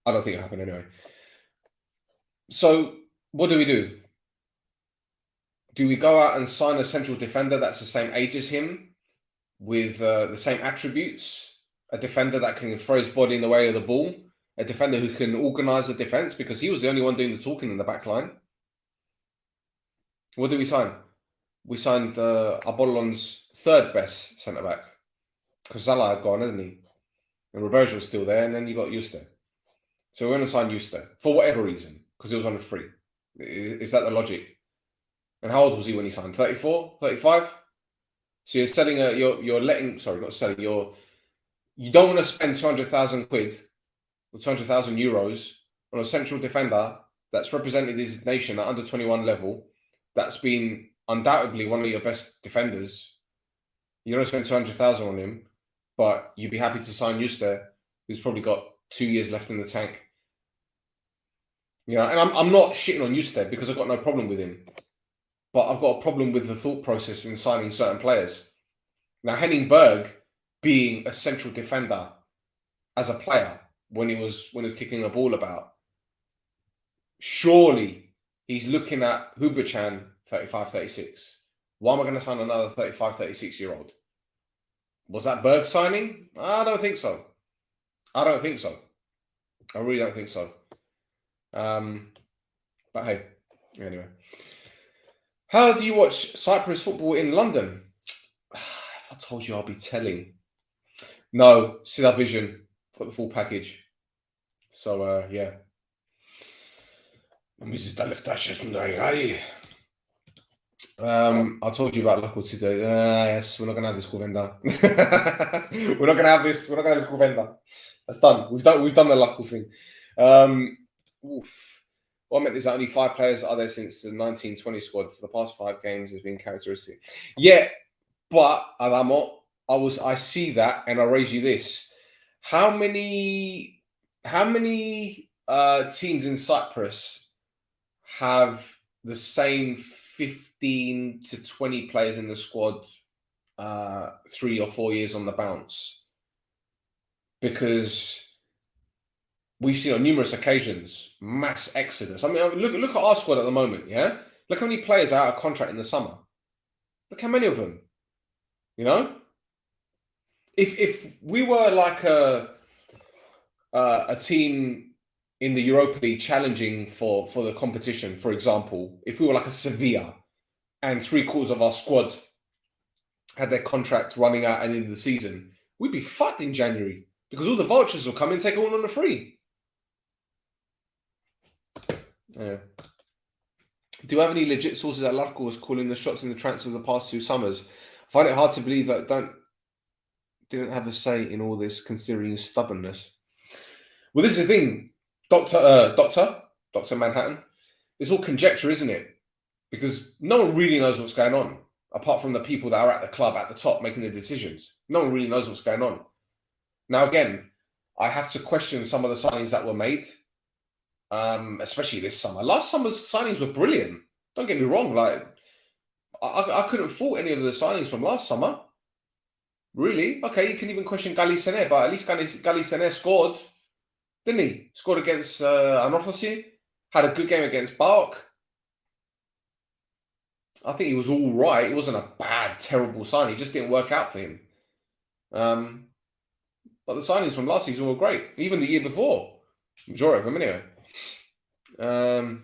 don't think it'll happen anyway. So what do? Do we go out and sign a central defender that's the same age as him, with the same attributes? A defender that can throw his body in the way of the ball? A defender who can organise the defence, because he was the only one doing the talking in the back line? What did we sign? We signed Apollon's third best centre back because Salah had gone, hasn't he? And Roberto was still there, and then you got Juste. So we're going to sign Juste for whatever reason because he was on a free. Is that the logic? And how old was he when he signed? 34, 35? So you're selling you're letting, sorry, not selling, you don't want to spend 200,000 quid or 200,000 euros on a central defender that's represented his nation at under 21 level, that's been undoubtedly one of your best defenders. You don't spend 200,000 on him, but you'd be happy to sign Juste, who's probably got 2 years left in the tank. You know, and I'm not shitting on Juste because I've got no problem with him, but I've got a problem with the thought process in signing certain players. Now, Henning Berg being a central defender as a player when he was kicking the ball about, surely he's looking at Huberchan, 35, 36. Why am I going to sign another 35, 36-year-old? Was that Berg signing? I don't think so. I really don't think so. But hey, anyway. How do you watch Cyprus football in London? If I told you, I'll be telling. No, Stel Vision. Got the full package. So, yeah. I told you about Local today. Yes, we're not gonna have this Govenda. We're not gonna have this Govenda. That's done. We've done the Local thing. What I meant is that only 5 players are there since the 1920 squad for the past 5 games has been characteristic. Yeah, but Adamo, I see that, and I raise you this: how many teams in Cyprus have the same 15 to 20 players in the squad 3 or 4 years on the bounce? Because we've seen on numerous occasions mass exodus. I mean, look at our squad at the moment. Yeah, look how many players are out of contract in the summer. Look how many of them. You know, if we were like a team in the Europa League challenging for the competition, for example, if we were like a Sevilla and 3/4 of our squad had their contract running out at the end of the season, we'd be fucked in January because all the vultures will come and take it all on the free. Yeah. Do you have any legit sources that Larco was calling the shots in the transfer of the past 2 summers? I find it hard to believe that didn't have a say in all this, considering his stubbornness. Well, this is the thing, Dr. Manhattan. It's all conjecture, isn't it? Because no one really knows what's going on, apart from the people that are at the club at the top making the decisions. No one really knows what's going on. Now, again, I have to question some of the signings that were made, especially this summer. Last summer's signings were brilliant. Don't get me wrong. Like, I couldn't fault any of the signings from last summer. Really? Okay, you can even question Gali Sene, but at least Gali Sene scored, didn't he? Scored against Anorthosi, had a good game against Bark. I think he was all right. It wasn't a bad, terrible sign. It just didn't work out for him. But the signings from last season were great. Even the year before. Majority of them, anyway.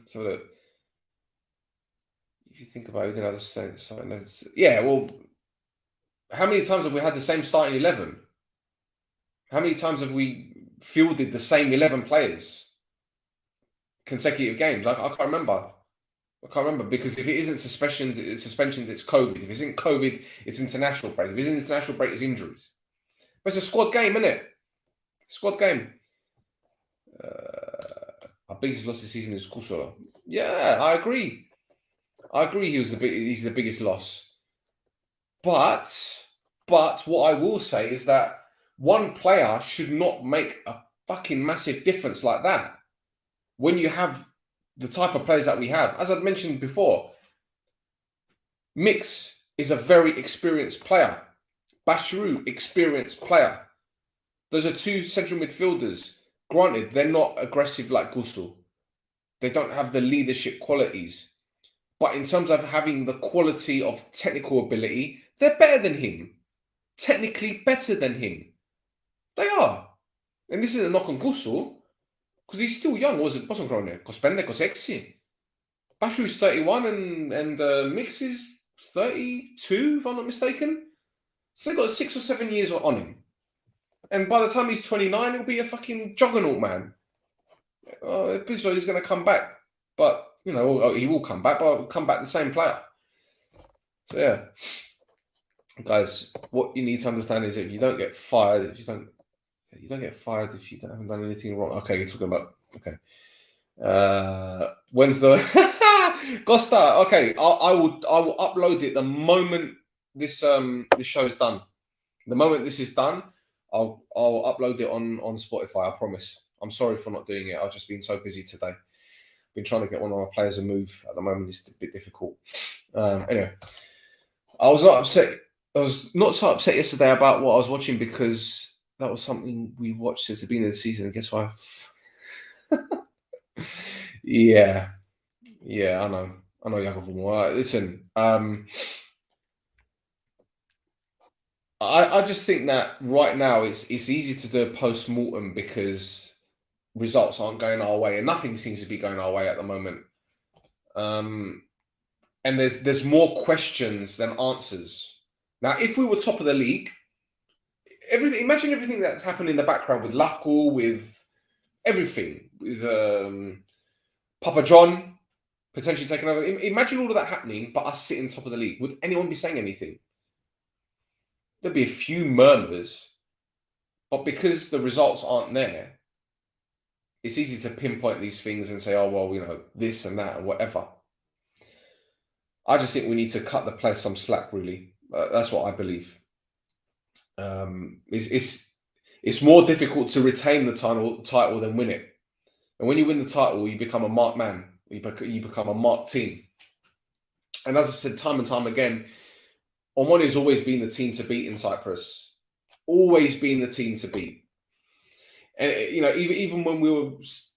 So look. If you think about it, we didn't have the same. Yeah, well, how many times have we had the same starting 11? How many times have we fielded the same 11 players? Consecutive games? I can't remember. Because if it isn't suspensions, it's COVID. If it's in COVID, it's international break. If it's international break, it's injuries. But it's a squad game, isn't it? Squad game. Our biggest loss this season is Kusura. Yeah, I agree. He's the biggest loss. But what I will say is that one player should not make a fucking massive difference like that. When you have the type of players that we have, as I've mentioned before, Mix is a very experienced player. Bashiru, experienced player. Those are 2 central midfielders. Granted, they're not aggressive like Gusul. They don't have the leadership qualities. But in terms of having the quality of technical ability, they're better than him. Technically better than him. They are. And this is a knock on Gusul, because he's still young, wasn't grown there. Cospende, cosexy. Bashu's 31 and Mix is 32, if I'm not mistaken. So they've got 6 or 7 years on him. And by the time he's 29, he'll be a fucking juggernaut, man. So he's going to come back. But, you know, he will come back, but he'll come back the same player. So, yeah. Guys, what you need to understand is if you don't get fired, you don't get fired if you haven't done anything wrong. Okay, you're talking about, okay. When's the Costa? Okay, I will upload it the moment this show is done. The moment this is done, I'll upload it on Spotify. I promise. I'm sorry for not doing it. I've just been so busy today. Been trying to get one of my players a move at the moment. It's a bit difficult. Anyway, I was not upset. I was not so upset yesterday about what I was watching because that was something we watched since the beginning of the season. And guess what? Yeah, I know, Jakob. Listen, I just think that right now it's easy to do a post-mortem because results aren't going our way and nothing seems to be going our way at the moment. And there's more questions than answers. Now, if we were top of the league, imagine everything that's happened in the background with Laco, with everything, with Papa John potentially taking over. Imagine all of that happening, but us sitting top of the league. Would anyone be saying anything? There'd be a few murmurs, but because the results aren't there, it's easy to pinpoint these things and say, oh, well, you know, this and that and whatever. I just think we need to cut the players some slack, really. That's what I believe. It's more difficult to retain the title than win it. And when you win the title, you become a marked man. You become a marked team. And as I said time and time again, Omani has always been the team to beat in Cyprus. Always been the team to beat. And, you know, even when we were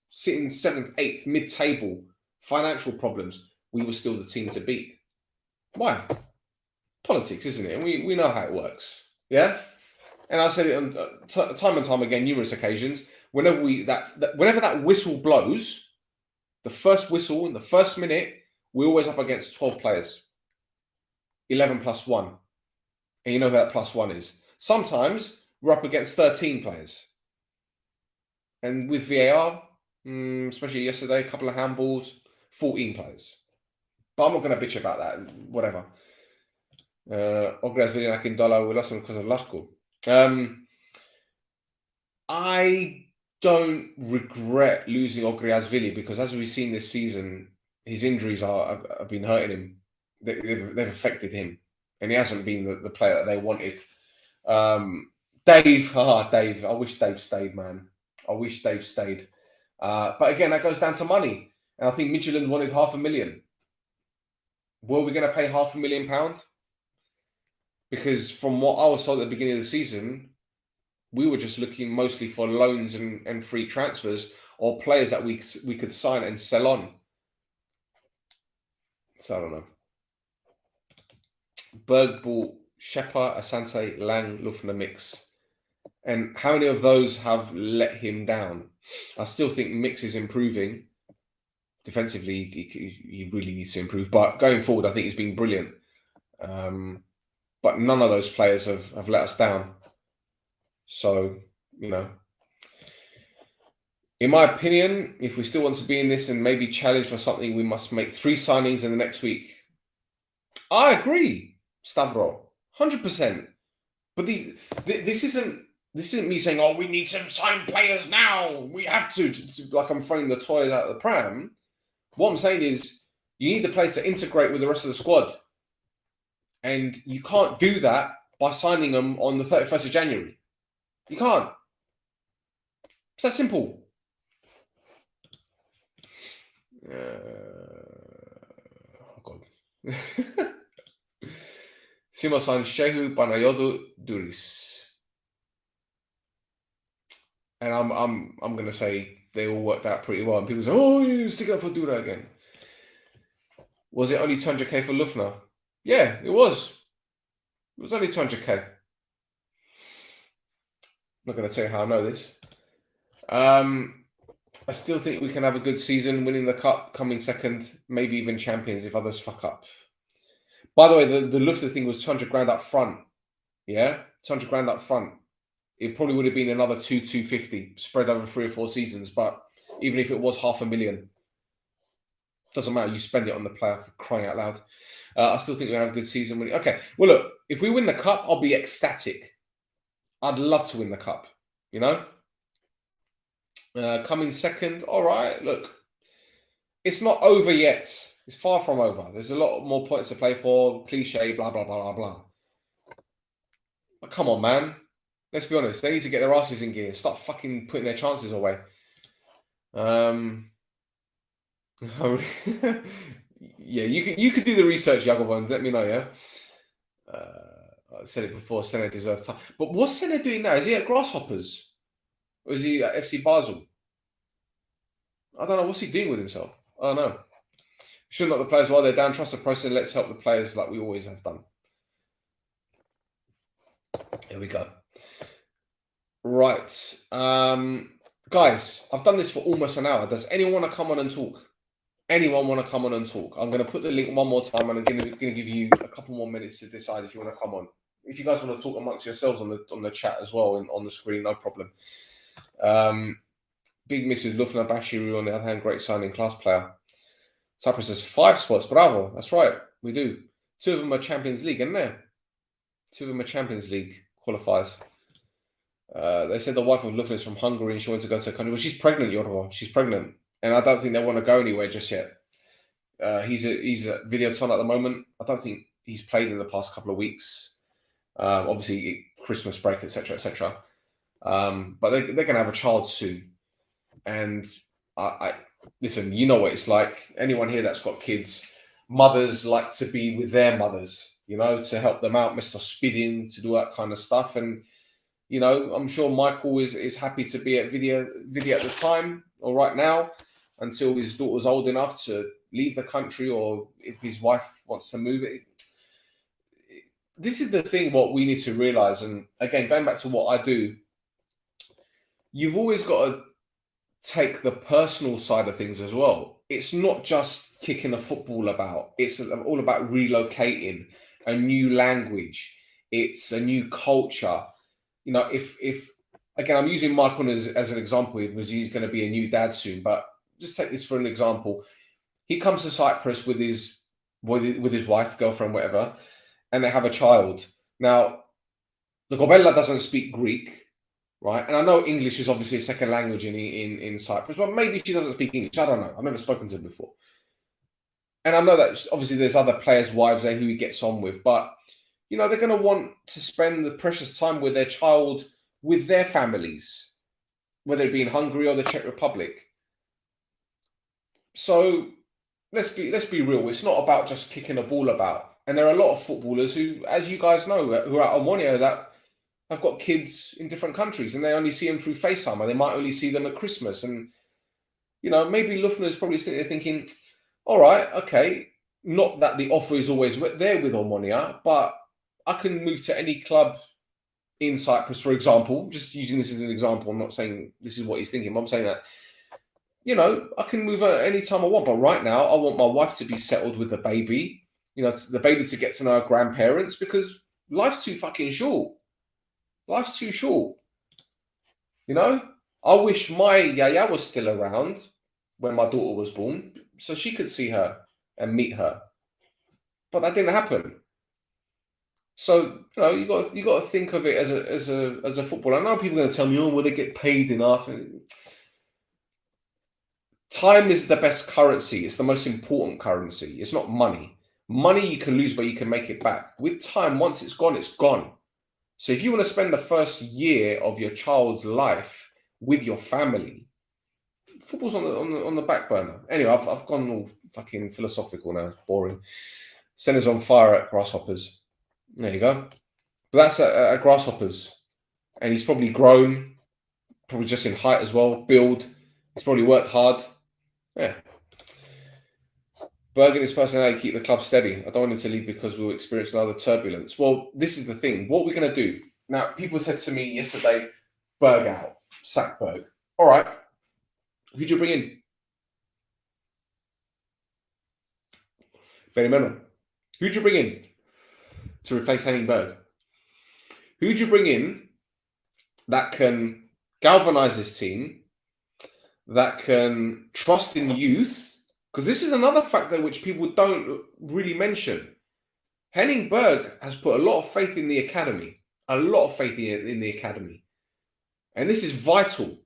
sitting 7th, 8th, mid-table, financial problems, we were still the team to beat. Why? Politics, isn't it? And we know how it works. Yeah? And I said it time and time again, numerous occasions. Whenever that whistle blows, the first whistle in the first minute, we're always up against 12 players. 11 plus 1. And you know who that plus 1 is. Sometimes we're up against 13 players. And with VAR, especially yesterday, a couple of handballs, 14 players. But I'm not going to bitch about that. Whatever. I don't regret losing Ogriazvili because as we've seen this season, his injuries have been hurting him. They've affected him. And he hasn't been the player that they wanted. Dave, I wish Dave stayed, man. I wish Dave stayed. But again, that goes down to money. And I think Midtjylland wanted £500,000. Were we going to pay £500,000? Because from what I was told at the beginning of the season, we were just looking mostly for loans and free transfers or players that we could sign and sell on. So I don't know. Berg bought Shepa, Asante, Lang, Lufner, Mix. And how many of those have let him down? I still think Mix is improving. Defensively, he really needs to improve. But going forward, I think he's been brilliant. But none of those players have let us down. So, you know, in my opinion, if we still want to be in this and maybe challenge for something, we must make 3 signings in the next week. I agree, Stavro, 100%. But this isn't me saying, oh, we need to sign players now. We have to like I'm throwing the toys out of the pram. What I'm saying is you need the players to integrate with the rest of the squad. And you can't do that by signing them on the 31st of January. You can't. It's that simple. Oh, God. Simosan Shehu Panayodu Duris. And I'm going to say they all worked out pretty well. And people say, oh, you're sticking up for Dura again. Was it only 200k for Lufner? Yeah, it was. It was only 200k. I'm not going to tell you how I know this. I still think we can have a good season, winning the cup, coming second, maybe even champions if others fuck up. By the way, the Lufter thing was 200 grand up front. Yeah, 200 grand up front. It probably would have been another 250 spread over 3 or 4 seasons. But even if it was 500,000, doesn't matter. You spend it on the player, for crying out loud. I still think we're going to have a good season. Okay, well, look, if we win the cup, I'll be ecstatic. I'd love to win the cup, you know? Coming second, all right, look, it's not over yet. It's far from over. There's a lot more points to play for. Cliche, blah, blah, blah, blah, blah. But come on, man. Let's be honest. They need to get their asses in gear. Start fucking putting their chances away. Yeah, you could do the research, Jagovan. Let me know, yeah? I said it before, Senna deserves time. But what's Senna doing now? Is he at Grasshoppers? Or is he at FC Basel? I don't know. What's he doing with himself? I don't know. Should not the players while they're down. Trust the process. Let's help the players like we always have done. Here we go. Right. Guys, I've done this for almost an hour. Does anyone want to come on and talk? Anyone want to come on and talk? I'm going to put the link one more time and I'm going to give you a couple more minutes to decide if you want to come on. If you guys want to talk amongst yourselves on the chat as well and on the screen, no problem. Big miss with Lufna Bashiru on the other hand, great signing, class player. Cyprus has 5 spots, bravo. That's right, we do. 2 of them are Champions League, isn't there? 2 of them are Champions League qualifiers. They said the wife of Lufna is from Hungary and she wants to go to the country. Well, she's pregnant, Yorgo. She's pregnant. And I don't think they want to go anywhere just yet. He's at Videoton at the moment. I don't think he's played in the past couple of weeks. Obviously, Christmas break, etc., etc. But they're going to have a child soon. And I listen, you know what it's like. Anyone here that's got kids, mothers like to be with their mothers, you know, to help them out, Mr. Spidding, to do that kind of stuff. And, you know, I'm sure Michael is happy to be at Video at the time or right now until his daughter's old enough to leave the country or if his wife wants to move it. This is the thing, what we need to realize. And again, going back to what I do, you've always got to take the personal side of things as well. It's not just kicking a football about. It's all about relocating, a new language. It's a new culture. You know, if again, I'm using Michael as an example because he's going to be a new dad soon, but just take this for an example. He comes to Cyprus with his wife, girlfriend, whatever, and they have a child. Now, the Gobella doesn't speak Greek. Right, and I know English is obviously a second language in Cyprus, but maybe she doesn't speak English. I don't know. I've never spoken to her before. And I know that obviously there's other players' wives there who he gets on with, but, you know, they're going to want to spend the precious time with their child, with their families, whether it be in Hungary or the Czech Republic. So let's be real. It's not about just kicking a ball about. And there are a lot of footballers who, as you guys know, who are at Omonia that have got kids in different countries and they only see them through FaceTime and they might only see them at Christmas. And, you know, maybe Lufna is probably sitting there thinking, all right, okay, not that the offer is always there with Omonia, but I can move to any club in Cyprus, for example, just using this as an example. I'm not saying this is what he's thinking, but I'm saying that, you know, I can move at any time I want. But right now, I want my wife to be settled with the baby, you know, the baby to get to know her grandparents because life's too fucking short. Life's too short. You know, I wish my Yaya was still around when my daughter was born so she could see her and meet her. But that didn't happen. So, you know, you got to think of it as a footballer. I know people are going to tell me, oh, well, they get paid enough. Time is the best currency. It's the most important currency. It's not money. Money you can lose, but you can make it back. With time, once it's gone, it's gone. So if you want to spend the first year of your child's life with your family, football's on the back burner. Anyway, I've gone all fucking philosophical now. It's boring. Senna's on fire at Grasshoppers. There you go. But that's at Grasshoppers. And he's probably grown, probably just in height as well, build. He's probably worked hard. Yeah. Berg and his personality keep the club steady. I don't want him to leave because we'll experience another turbulence. Well, this is the thing. What we're going to do. Now, people said to me yesterday, Berg out. Sack Berg. All right. Who'd you bring in? Benny Menno. Who'd you bring in to replace Henning Berg? Who'd you bring in that can galvanize this team, that can trust in youth? Because this is another factor which people don't really mention. Henning Berg has put a lot of faith in the academy, a lot of faith in the academy. And this is vital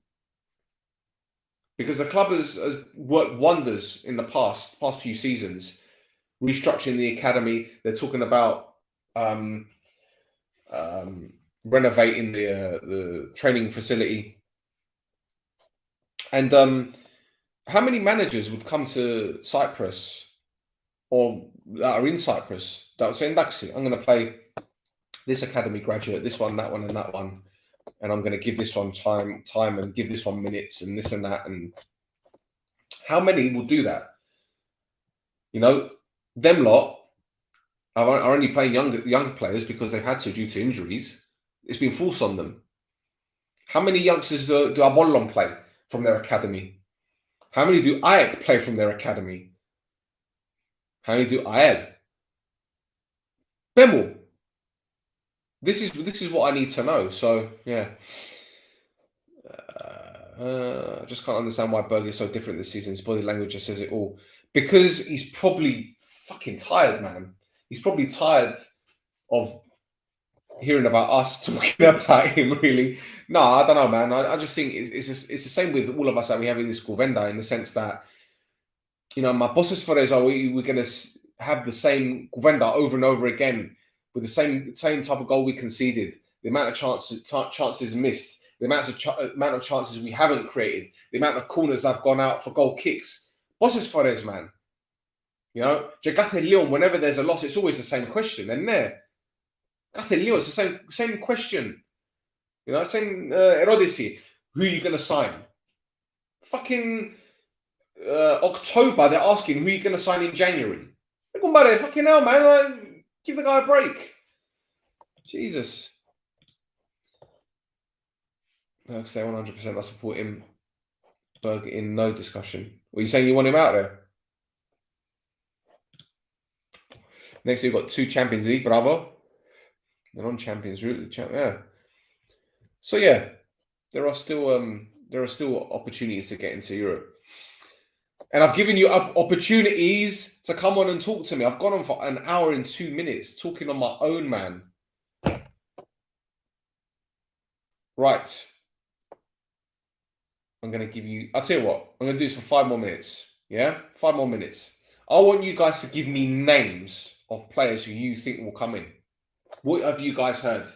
because the club has worked wonders in the past few seasons, restructuring the academy. They're talking about renovating the training facility. And how many managers would come to Cyprus or that are in Cyprus that would say, I'm going to play this academy graduate, this one, that one, and that one. And I'm going to give this one time and give this one minutes and this and that. And how many will do that? You know, them lot are only playing young players because they've had to due to injuries. It's been forced on them. How many youngsters do Apollon play from their academy? How many do Ajax play from their academy? How many do AEL? Bemel. This is what I need to know. So yeah, I just can't understand why Berg is so different this season. His body language just says it all. Because he's probably fucking tired, man. He's probably tired of hearing about us talking about him. Really, no, I don't know, man. I just think it's the same with all of us that we have in this Govenda, in the sense that, you know, my bosses for this are we're going to have the same Govenda over and over again, with the same type of goal we conceded, the amount of chances missed, the amount of chances we haven't created, the amount of corners that have gone out for goal kicks. Bosses Flores, man. You know, Jagate Leon, whenever there's a loss, it's always the same question. And there, Gate Leon, it's the same question. You know, same Erodisi. Who are you going to sign? Fucking October, they're asking who are you going to sign in January. Fucking hell, man. Like, give the guy a break. Jesus. Berg say 100%. I support him. Berg in no discussion. What are you saying? You want him out there? Next, we've got 2 Champions League. Bravo. They're on Champions League. Yeah. So yeah, there are still opportunities to get into Europe. And I've given you opportunities to come on and talk to me. I've gone on for an hour and 2 minutes talking on my own, man. Right. I'm going to give you... I'll tell you what. I'm going to do this for 5 more minutes. Yeah? 5 more minutes. I want you guys to give me names of players who you think will come in. What have you guys heard?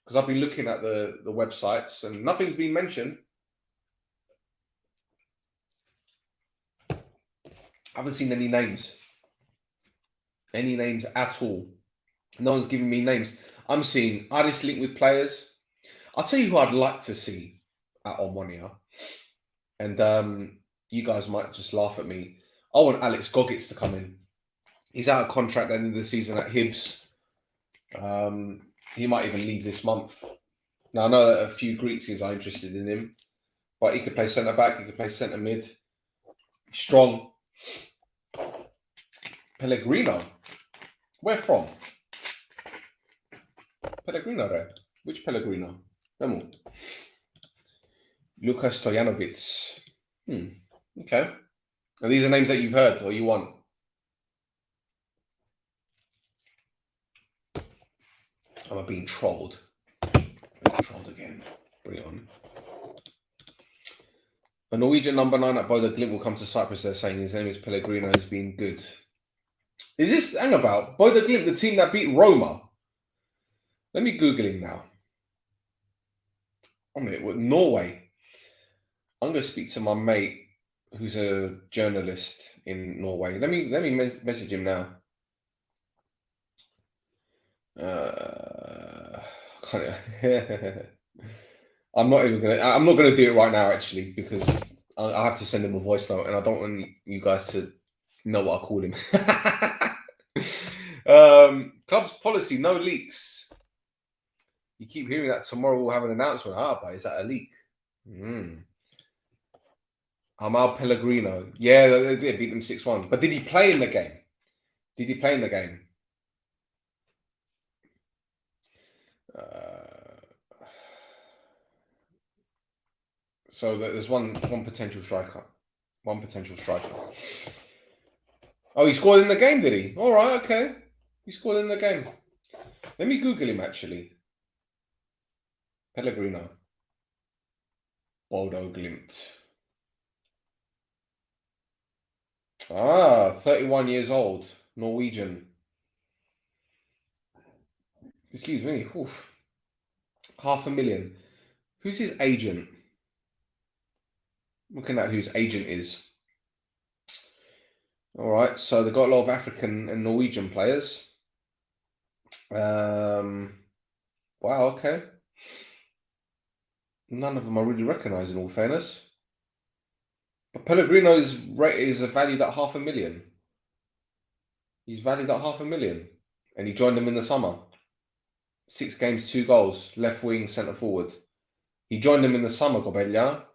Because I've been looking at the websites and nothing's been mentioned. I haven't seen any names. Any names at all. No one's giving me names. I'm seeing Aris linked with players. I'll tell you who I'd like to see at Omonia. And you guys might just laugh at me. I want Alex Gogits to come in. He's out of contract at the end of the season at Hibs. He might even leave this month. Now, I know that a few Greek teams are interested in him. But he could play centre-back. He could play centre-mid. Strong. Pellegrino. Where from? Pellegrino there. Which Pellegrino? Memo. Luka Stojanovic. Okay. And these are names that you've heard or you want? Am I being trolled? Trolled again. Bring it on. A Norwegian number 9 at Bodo Glimt will come to Cyprus, they're saying. His name is Pellegrino. He's been good. Is this hang about? Bodo Glimt, the team that beat Roma? Let me Google him now. 1 minute. What, Norway? I'm going to speak to my mate who's a journalist in Norway. Let me message him now. I'm not gonna do it right now, actually, because I have to send him a voice note, and I don't want you guys to know what I call him. Club's policy: no leaks. You keep hearing that tomorrow we'll have an announcement. But is that a leak? Amal Pellegrino. Yeah, they did beat them 6-1. But did he play in the game? Did he play in the game? So there's one potential striker. One potential striker. Oh, he scored in the game, did he? All right, okay. He scored in the game. Let me Google him, actually. Pellegrino. Bodo Glimt. 31 years old. Norwegian. Excuse me. Oof. 500,000. Who's his agent? Looking at who his agent is. All right, so they've got a lot of African and Norwegian players. Wow, okay. None of them I really recognise, in all fairness. But Pellegrino's rate is valued at 500,000. He's valued at 500,000, and he joined them in the summer. 6 games, 2 goals, left wing, centre forward. He joined them in the summer, Gobella.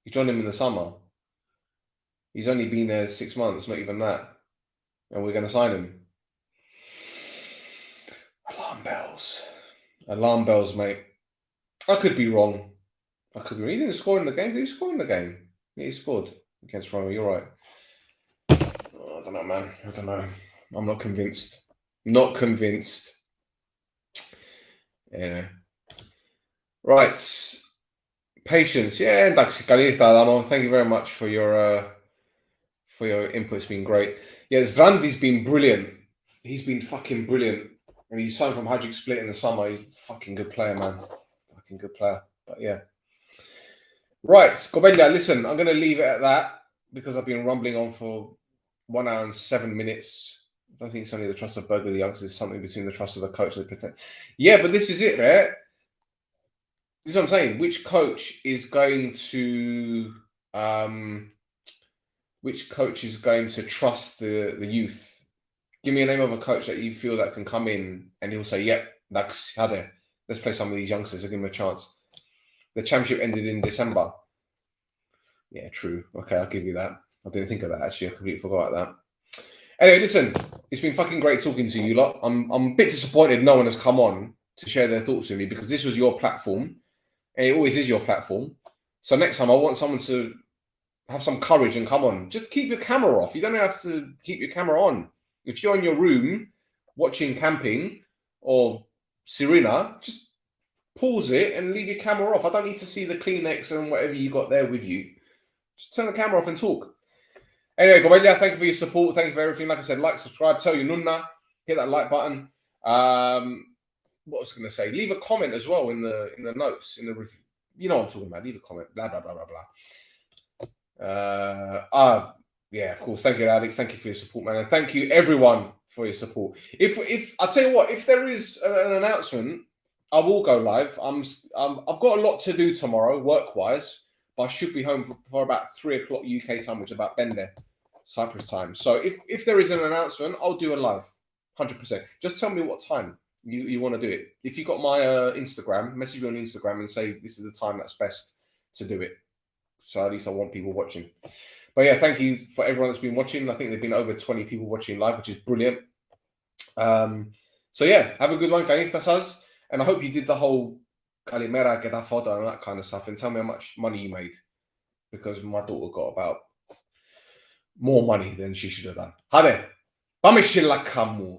He joined them in the summer. He's only been there 6 months, not even that. And we're going to sign him. Alarm bells. Alarm bells, mate. I could be wrong. He didn't score in the game. Did he score in the game? Yeah, he scored against Roma. You're right. Oh, I don't know, man. I don't know. I'm not convinced. Not convinced. Yeah. Right. Patience. Yeah, thank you very much for your input. It's been great. Yeah, Zrandi's been brilliant. He's been fucking brilliant. I mean, he signed from Hajduk Split in the summer. He's a fucking good player, man. Fucking good player. But yeah. Right, Gobella, listen, I'm going to leave it at that because I've been rumbling on for 1 hour and 7 minutes. I don't think it's only the trust of Berger the youngsters. It's something between the trust of the coach and the potential. Yeah, but this is it, right? This is what I'm saying. Which coach is going to trust the youth? Give me a name of a coach that you feel that can come in and he'll say, yep, let's play some of these youngsters and give them a chance. The championship ended in December. Yeah, true. Okay, I'll give you that. I didn't think of that, actually. I completely forgot about that. Anyway, listen, it's been fucking great talking to you lot. I'm a bit disappointed no one has come on to share their thoughts with me because this was your platform. And it always is your platform. So next time I want someone to have some courage and come on. Just keep your camera off. You don't have to keep your camera on. If you're in your room watching Camping or Serena, just pause it and leave your camera off. I don't need to see the Kleenex and whatever you got there with you. Just turn the camera off and talk. Anyway, Gobella, thank you for your support. Thank you for everything. Like I said, like, subscribe, tell your NOUNA, hit that like button. What was I going to say? Leave a comment as well in the notes, in the review. You know what I'm talking about. Leave a comment. Blah, blah, blah, blah, blah. Yeah, of course. Thank you, Alex. Thank you for your support, man. And thank you, everyone, for your support. If I'll tell you what, if there is an announcement, I will go live. I've got a lot to do tomorrow, work-wise, but I should be home for about 3 o'clock UK time, which is about Bende, Cyprus time. So if there is an announcement, I'll do a live, 100%. Just tell me what time you want to do it. If you got my Instagram, message me on Instagram and say this is the time that's best to do it. So at least I want people watching. But yeah, thank you for everyone that's been watching. I think there've been over 20 people watching live, which is brilliant. So yeah, have a good one, Ganiftasas. And I hope you did the whole Kalimera, get a photo and that kind of stuff. And tell me how much money you made. Because my daughter got about more money than she should have done. Hade, vamos la kamu.